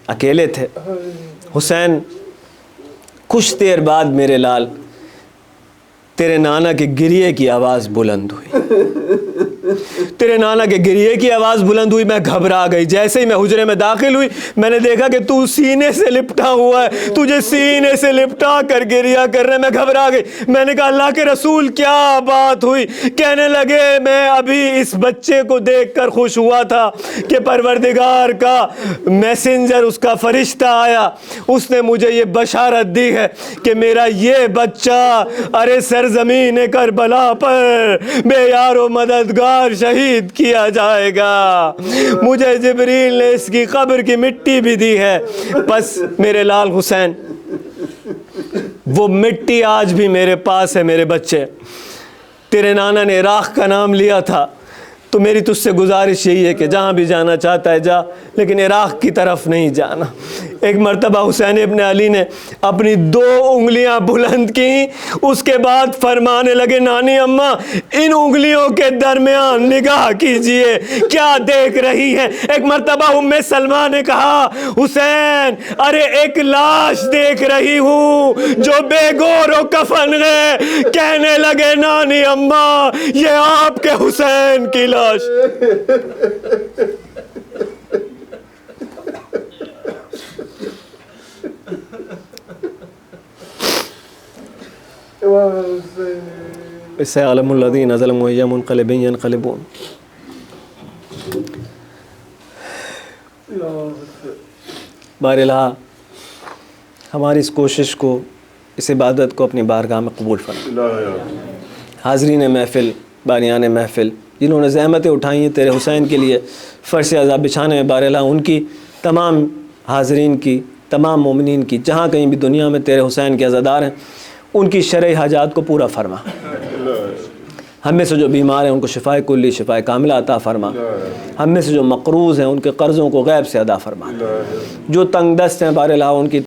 A: اکیلے تھے. حسین کچھ دیر بعد میرے لال تیرے نانا کے گریے کی آواز بلند ہوئی. تیرے نانا کے گریے کی آواز بلند ہوئی، میں گھبرا گئی۔ جیسے ہی میں حجرے میں داخل ہوئی میں نے دیکھا کہ تو سینے سے لپٹا ہوا ہے، تجھے سینے سے لپٹا کر گریا کر رہے۔ میں گھبرا گئی۔ میں نے کہا اللہ کے رسول کیا بات ہوئی؟ کہنے لگے میں ابھی اس بچے کو دیکھ کر خوش ہوا تھا کہ پروردگار کا میسنجر، اس کا فرشتہ آیا، اس نے مجھے یہ بشارت دی ہے کہ میرا یہ بچہ ارے سرزمین کربلا پر بے یار و مددگار شہید کیا جائے گا۔ مجھے جبریل نے اس کی قبر کی مٹی بھی دی ہے۔ بس میرے لال حسین، وہ مٹی آج بھی میرے پاس ہے۔ میرے بچے، تیرے نانا نے عراق کا نام لیا تھا، تو میری تجھ سے گزارش یہی ہے کہ جہاں بھی جانا چاہتا ہے جا، لیکن عراق کی طرف نہیں جانا۔ ایک مرتبہ حسین ابن علی نے اپنی 2 انگلیاں بلند کی، اس کے بعد فرمانے لگے نانی اماں ان انگلیوں کے درمیان نگاہ کیجئے کیا دیکھ رہی ہیں۔ ایک مرتبہ ام سلمہ نے کہا حسین ارے ایک لاش دیکھ رہی ہوں جو بے گور و کفن ہے۔ کہنے لگے نانی اماں یہ آپ کے حسین کی لاش۔ سيعلم الذين ظلموا أي منقلب ينقلبون۔ بہرحال ہماری اس کوشش کو، اس عبادت کو اپنی بارگاہ میں قبول فرما۔ حاضرین محفل، بانیان محفل جنہوں نے زحمتیں اٹھائی ہیں تیرے حسین کے لیے فرش عذاب بچھانے میں، بہرحال ان کی تمام حاضرین کی، تمام مومنین کی جہاں کہیں بھی دنیا میں تیرے حسین کے عزادار ہیں، ان کی شرعی حاجات کو پورا فرما۔ ہم میں سے جو بیمار ہیں ان کو شفائے کلی، شفائے کاملہ عطا فرما۔ ہم میں سے جو مقروض ہیں ان کے قرضوں کو غیب سے ادا فرما۔ جو تنگ دست ہیں بہرحال ان کی